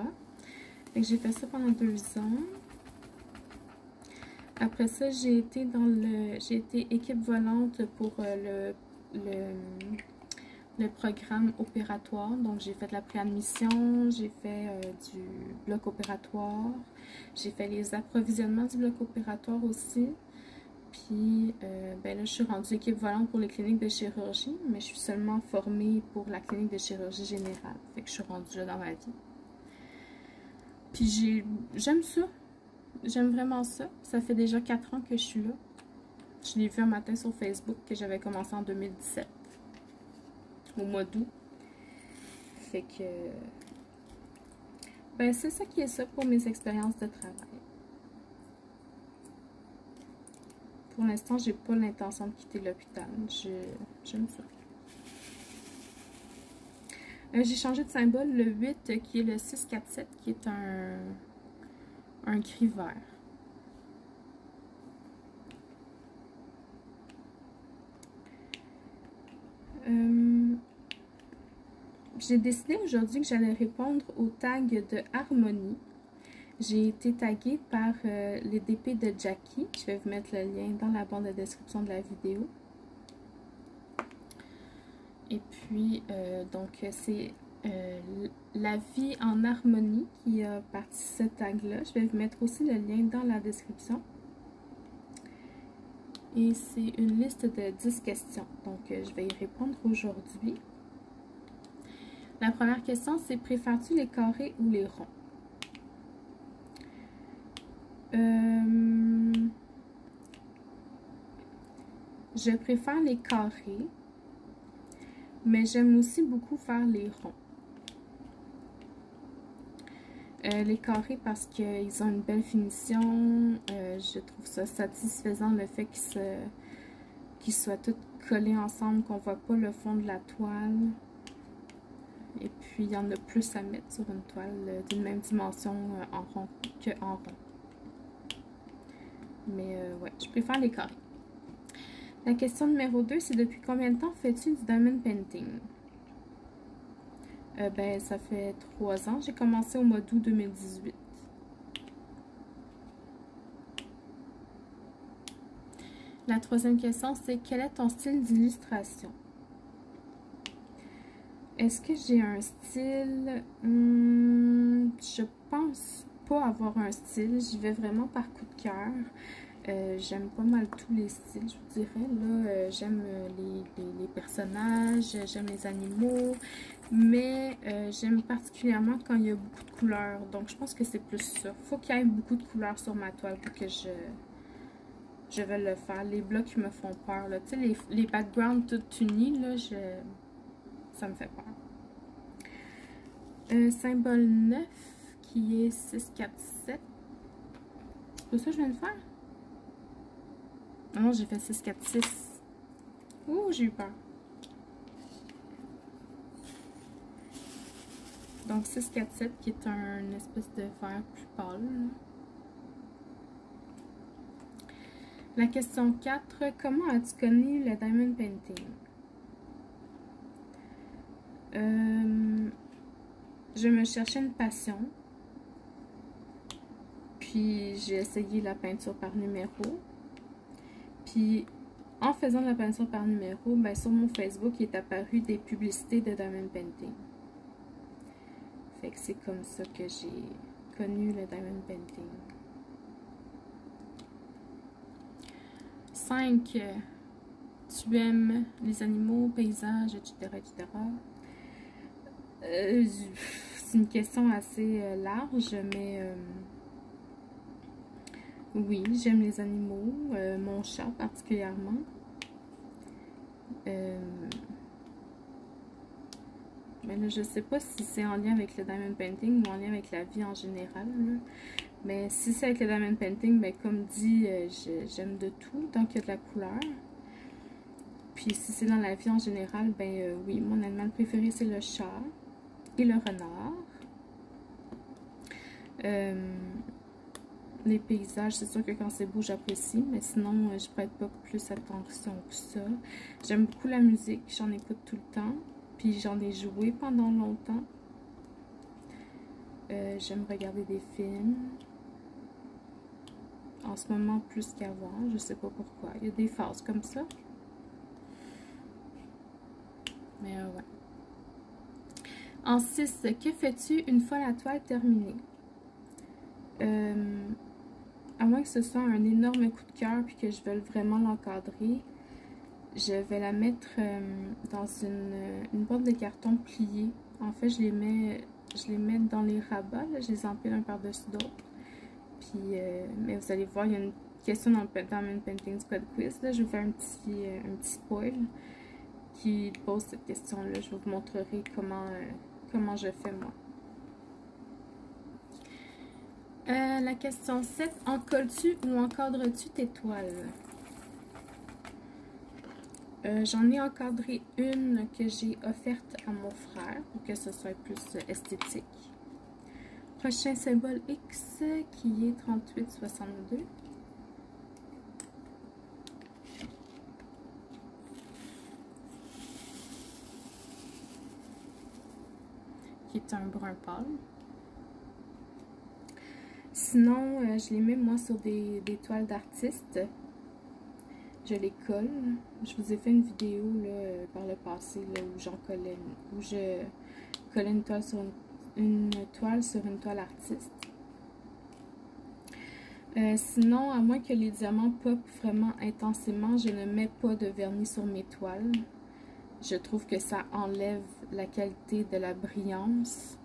[SPEAKER 1] J'ai fait ça pendant 2 ans. Après ça, j'ai été équipe volante pour le programme opératoire. Donc, j'ai fait de la préadmission, j'ai fait du bloc opératoire, j'ai fait les approvisionnements du bloc opératoire aussi. Puis, ben là, je suis rendue équipe volante pour les cliniques de chirurgie, mais je suis seulement formée pour la clinique de chirurgie générale. Fait que je suis rendue là dans ma vie. Puis, j'aime ça. J'aime vraiment ça. Ça fait déjà 4 ans que je suis là. Je l'ai vu un matin sur Facebook que j'avais commencé en 2017. Au mois d'août. Fait que... ben, c'est ça qui est ça pour mes expériences de travail. Pour l'instant, j'ai pas l'intention de quitter l'hôpital. J'aime ça. J'ai changé de symbole, le 8 qui est le 647, qui est un gris vert. J'ai décidé aujourd'hui que j'allais répondre au tag de Harmonie. J'ai été taguée par les DP de Jackie. Je vais vous mettre le lien dans la barre de description de la vidéo. Et puis, donc, c'est La vie en harmonie qui a parti ce tag-là. Je vais vous mettre aussi le lien dans la description. Et c'est une liste de 10 questions. Donc, je vais y répondre aujourd'hui. La première question, c'est: préfères-tu les carrés ou les ronds? Je préfère les carrés, mais j'aime aussi beaucoup faire les ronds. Les carrés parce qu'ils ont une belle finition. Je trouve ça satisfaisant le fait qu'ils soient tous collés ensemble, qu'on ne voit pas le fond de la toile. Et puis il y en a plus à mettre sur une toile d'une même dimension en rond que en rond. Mais ouais, je préfère les carrés. La question numéro 2, c'est: depuis combien de temps fais-tu du diamond painting? Ben, ça fait 3 ans. J'ai commencé au mois d'août 2018. La troisième question, c'est: quel est ton style d'illustration? Est-ce que j'ai un style? Je pense pas avoir un style. J'y vais vraiment par coup de cœur. J'aime pas mal tous les styles, je vous dirais. Là, j'aime les personnages, j'aime les animaux, mais j'aime particulièrement quand il y a beaucoup de couleurs. Donc, je pense que c'est plus ça. Faut qu'il y ait beaucoup de couleurs sur ma toile pour que je vais le faire. Les blocs me font peur. Tu sais, les backgrounds tout unis, là, ça me fait peur. Symbole 9 qui est 647. C'est pas ça que je viens de faire? Non, j'ai fait 646. Ouh, j'ai eu peur. Donc 647 qui est un espèce de vert plus pâle. La question 4. Comment as-tu connu le diamond painting? Je me cherchais une passion. Puis j'ai essayé la peinture par numéro. Puis en faisant la peinture par numéro, ben, sur mon Facebook, il est apparu des publicités de diamond painting. Fait que c'est comme ça que j'ai connu le diamond painting. 5. Tu aimes les animaux, paysages, etc. etc. C'est une question assez large, mais oui, j'aime les animaux, mon chat particulièrement. Mais là, je sais pas si c'est en lien avec le diamond painting ou en lien avec la vie en général. Là. Mais si c'est avec le diamond painting, ben, comme dit, j'aime de tout tant qu'il y a de la couleur. Puis si c'est dans la vie en général, ben oui, mon animal préféré c'est le chat et le renard. Les paysages, c'est sûr que quand c'est beau, j'apprécie, mais sinon, je prête pas plus attention que ça. J'aime beaucoup la musique, j'en écoute tout le temps, puis j'en ai joué pendant longtemps. J'aime regarder des films. En ce moment, plus qu'avant, je sais pas pourquoi. Il y a des phases comme ça. Mais ouais. En 6, que fais-tu une fois la toile terminée? À moins que ce soit un énorme coup de cœur puis que je veuille vraiment l'encadrer, je vais la mettre dans une boîte de carton pliée. En fait, je les mets dans les rabats, là, je les empile un par-dessus d'autres. Puis, mais vous allez voir, il y a une question dans le Painting Squad Quiz. Là, je vais vous faire un petit spoil qui pose cette question-là. Je vous montrerai comment je fais moi. La question 7. Encolles-tu ou encadres-tu tes toiles? J'en ai encadré une que j'ai offerte à mon frère pour que ce soit plus esthétique. Prochain symbole X qui est 3862. Qui est un brun pâle. Sinon, je les mets moi sur des toiles d'artistes. Je les colle. Je vous ai fait une vidéo là, par le passé là, où je collais une toile sur une toile artiste. Sinon, à moins que les diamants pop vraiment intensément, je ne mets pas de vernis sur mes toiles. Je trouve que ça enlève la qualité de la brillance.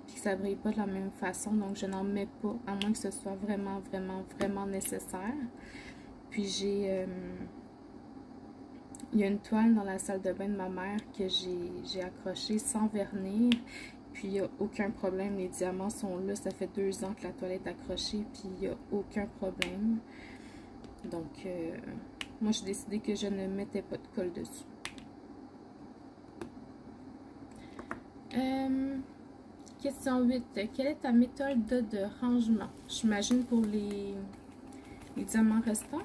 [SPEAKER 1] Puis que ça brille pas de la même façon, donc je n'en mets pas, à moins que ce soit vraiment, vraiment, vraiment nécessaire. Puis il y a une toile dans la salle de bain de ma mère que j'ai accrochée sans vernir. Puis il n'y a aucun problème, les diamants sont là. Ça fait 2 ans que la toile est accrochée, puis il n'y a aucun problème. Donc, moi j'ai décidé que je ne mettais pas de colle dessus. Question 8. Quelle est ta méthode de rangement? J'imagine pour les diamants restants.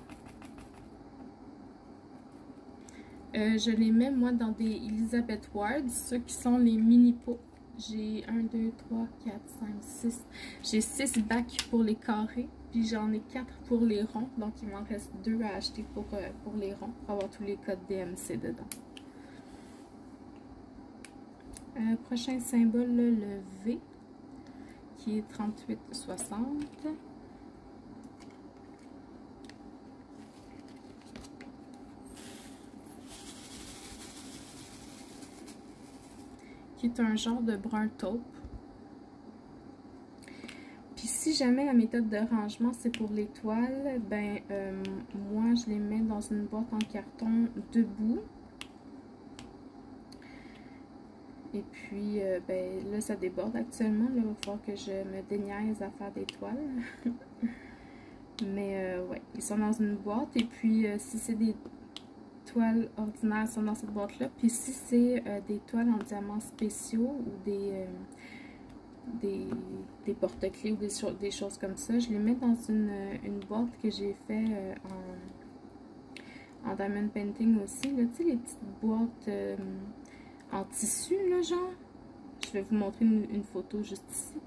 [SPEAKER 1] Je les mets, moi, dans des Elizabeth Ward, ceux qui sont les mini pots. J'ai 1, 2, 3, 4, 5, 6. J'ai 6 bacs pour les carrés, puis j'en ai 4 pour les ronds. Donc, il m'en reste 2 à acheter pour les ronds, pour avoir tous les codes DMC dedans. Prochain symbole, le V, qui est 3860. Qui est un genre de brun taupe. Puis si jamais la méthode de rangement c'est pour les toiles, ben moi je les mets dans une boîte en carton debout. Et puis ben là ça déborde actuellement, là, il va falloir que je me déniaise à faire des toiles. Mais ouais, ils sont dans une boîte et puis si c'est des toiles ordinaires sont dans cette boîte-là. Puis si c'est des toiles en diamants spéciaux ou des porte-clés ou des choses comme ça, je les mets dans une boîte que j'ai fait en diamond painting aussi. Tu sais, les petites boîtes en tissu, là, genre. Je vais vous montrer une photo juste ici.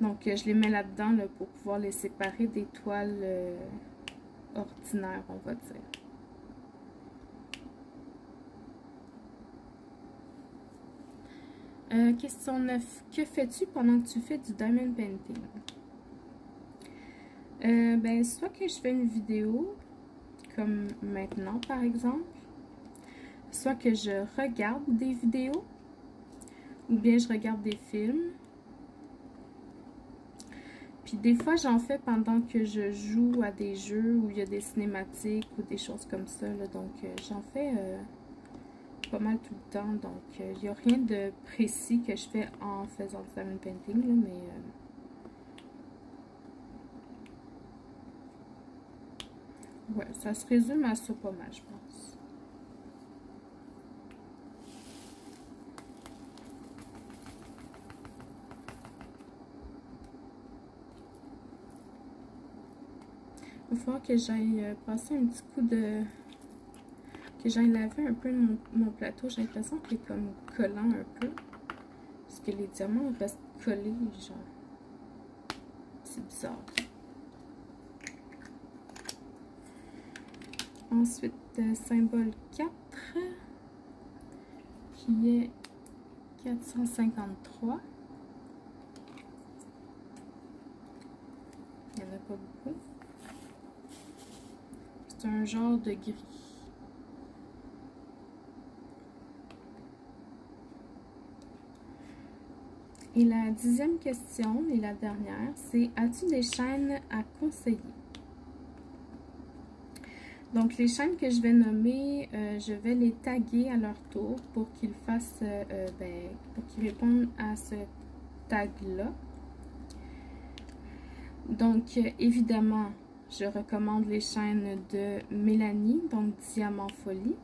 [SPEAKER 1] Donc, je les mets là-dedans là, pour pouvoir les séparer des toiles ordinaires, on va dire. Question 9. Que fais-tu pendant que tu fais du diamond painting? Ben, soit que je fais une vidéo, comme maintenant par exemple, soit que je regarde des vidéos, ou bien je regarde des films. Puis des fois, j'en fais pendant que je joue à des jeux où il y a des cinématiques ou des choses comme ça. Là. Donc, j'en fais pas mal tout le temps. Donc, il n'y a rien de précis que je fais en faisant du diamond painting, là, mais... ouais, ça se résume à ça pas mal, je pense. Il va falloir que j'aille passer un petit coup de... que j'aille laver un peu mon plateau. J'ai l'impression qu'il est comme collant un peu. Parce que les diamants restent collés, genre. C'est bizarre. Ensuite, symbole 4, qui est 453. Il n'y en a pas beaucoup. C'est un genre de gris. Et la 10e question, et la dernière, c'est: as-tu des chaînes à conseiller? Donc, les chaînes que je vais nommer, je vais les taguer à leur tour pour qu'ils fassent, pour qu'ils répondent à ce tag-là. Donc, évidemment, je recommande les chaînes de Mélanie, donc Diamant Folie.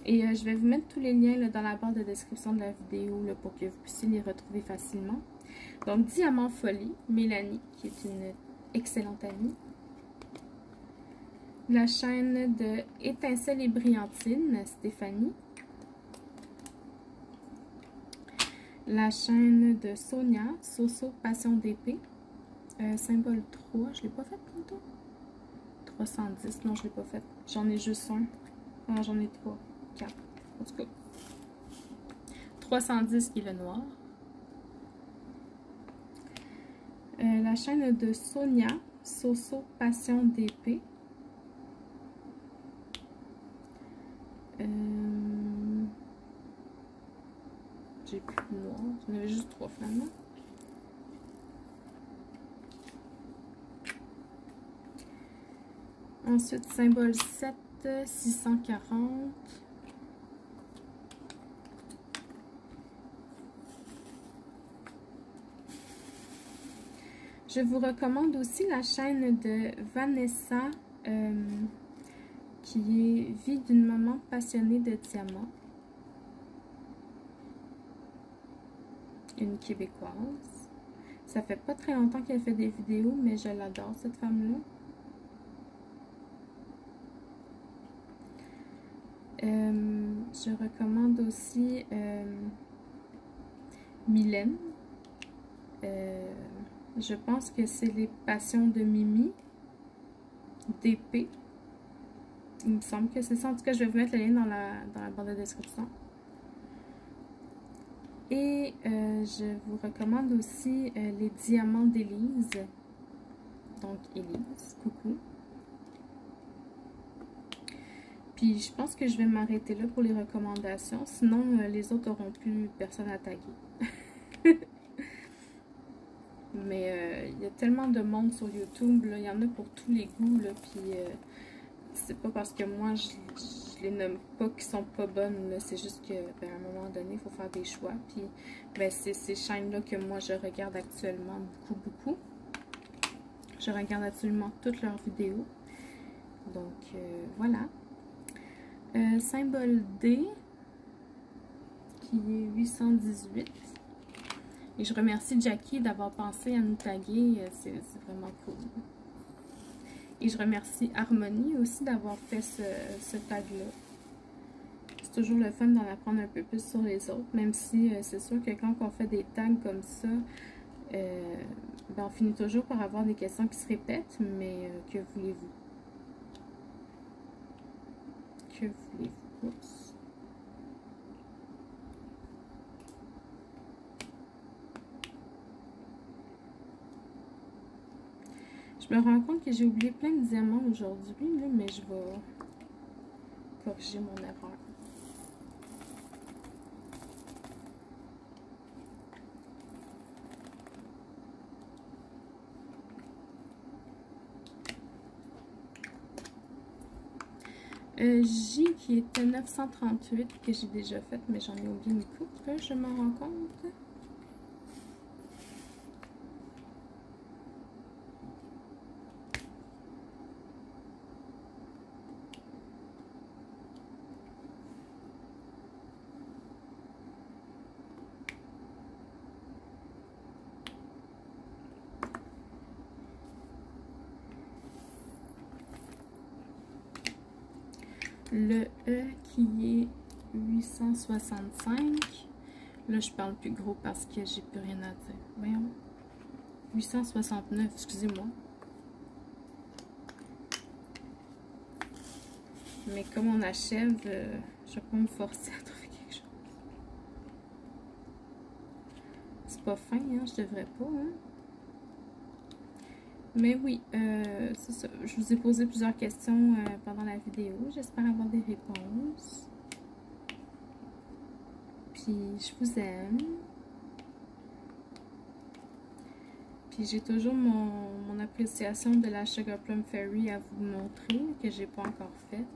[SPEAKER 1] Et je vais vous mettre tous les liens là, dans la barre de description de la vidéo là, pour que vous puissiez les retrouver facilement. Donc, Diamant Folie, Mélanie, qui est une excellente amie. La chaîne de Étincelle et Brillantine, Stéphanie. La chaîne de Sonia, Soso Passion d'épée. Symbole 3, je ne l'ai pas fait tantôt. 310, non, je ne l'ai pas fait. J'en ai juste un. Non, j'en ai 3, 4. En tout cas, 310 qui est le noir. La chaîne de Sonia, Soso Passion d'épée. J'ai plus de noir. J'en avais juste 3 finalement. Ensuite, symbole 7, 640. Je vous recommande aussi la chaîne de Vanessa, qui est Vie d'une maman passionnée de diamants. Une Québécoise. Ça fait pas très longtemps qu'elle fait des vidéos, mais je l'adore, cette femme-là. Je recommande aussi Mylène. Je pense que c'est les passions de Mimi d'épée. Il me semble que c'est ça. En tout cas, je vais vous mettre le lien dans la barre de description. Et je vous recommande aussi les diamants d'Élise. Donc, Élise, coucou. Puis, je pense que je vais m'arrêter là pour les recommandations. Sinon, les autres n'auront plus personne à taguer. Mais il y a tellement de monde sur YouTube. Il y en a pour tous les goûts. Là, puis, c'est pas parce que moi, je les nomme pas qui sont pas bonnes. C'est juste que, ben, à un moment donné, il faut faire des choix. Puis, ben, c'est ces chaînes-là que moi, je regarde actuellement beaucoup. Je regarde absolument toutes leurs vidéos. Donc, voilà. Symbole D, qui est 818. Et je remercie Jackie d'avoir pensé à nous taguer. C'est vraiment cool. Et je remercie Harmonie aussi d'avoir fait ce tag-là. C'est toujours le fun d'en apprendre un peu plus sur les autres, même si c'est sûr que quand on fait des tags comme ça, ben on finit toujours par avoir des questions qui se répètent, mais que voulez-vous? Que voulez-vous? Oups. Je me rends compte que j'ai oublié plein de diamants aujourd'hui, mais je vais corriger mon erreur. J qui était 938 que j'ai déjà fait, mais j'en ai oublié une coupe, je m'en rends compte. Le E qui est 865. Là, je parle plus gros parce que j'ai plus rien à dire. Voyons. 869, excusez-moi. Mais comme on achève, je vais pas me forcer à trouver quelque chose. C'est pas fin, hein? Je devrais pas, hein? Mais oui, c'est ça. Je vous ai posé plusieurs questions pendant la vidéo. J'espère avoir des réponses. Puis, je vous aime. Puis, j'ai toujours mon appréciation de la Sugar Plum Fairy à vous montrer, que j'ai pas encore faite.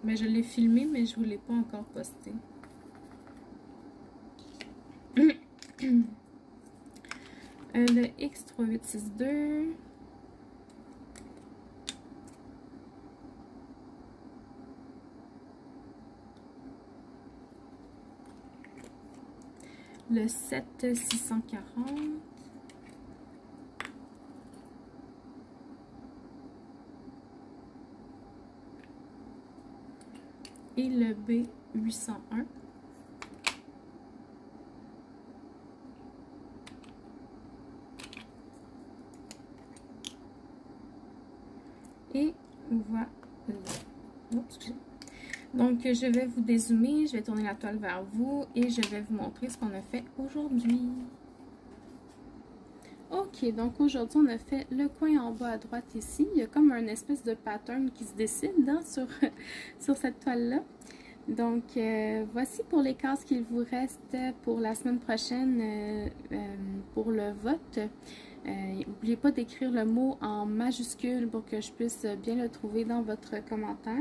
[SPEAKER 1] Mais je l'ai filmé, mais je vous l'ai pas encore posté. Le X3862. Le 7640. Et le B801. Et voilà. Oups. Donc, je vais vous dézoomer, je vais tourner la toile vers vous et je vais vous montrer ce qu'on a fait aujourd'hui. Ok, donc aujourd'hui, on a fait le coin en bas à droite ici. Il y a comme un espèce de pattern qui se décide hein, sur cette toile-là. Donc, voici pour les cases qu'il vous reste pour la semaine prochaine pour le vote. N'oubliez pas d'écrire le mot en majuscule pour que je puisse bien le trouver dans votre commentaire.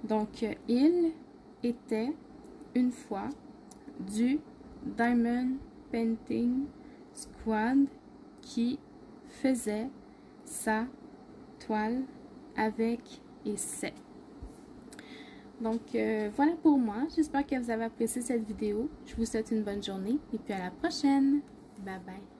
[SPEAKER 1] Donc, il était une fois du Diamond Painting Squad qui faisait sa toile avec essai. Donc, voilà pour moi. J'espère que vous avez apprécié cette vidéo. Je vous souhaite une bonne journée et puis à la prochaine. Bye bye.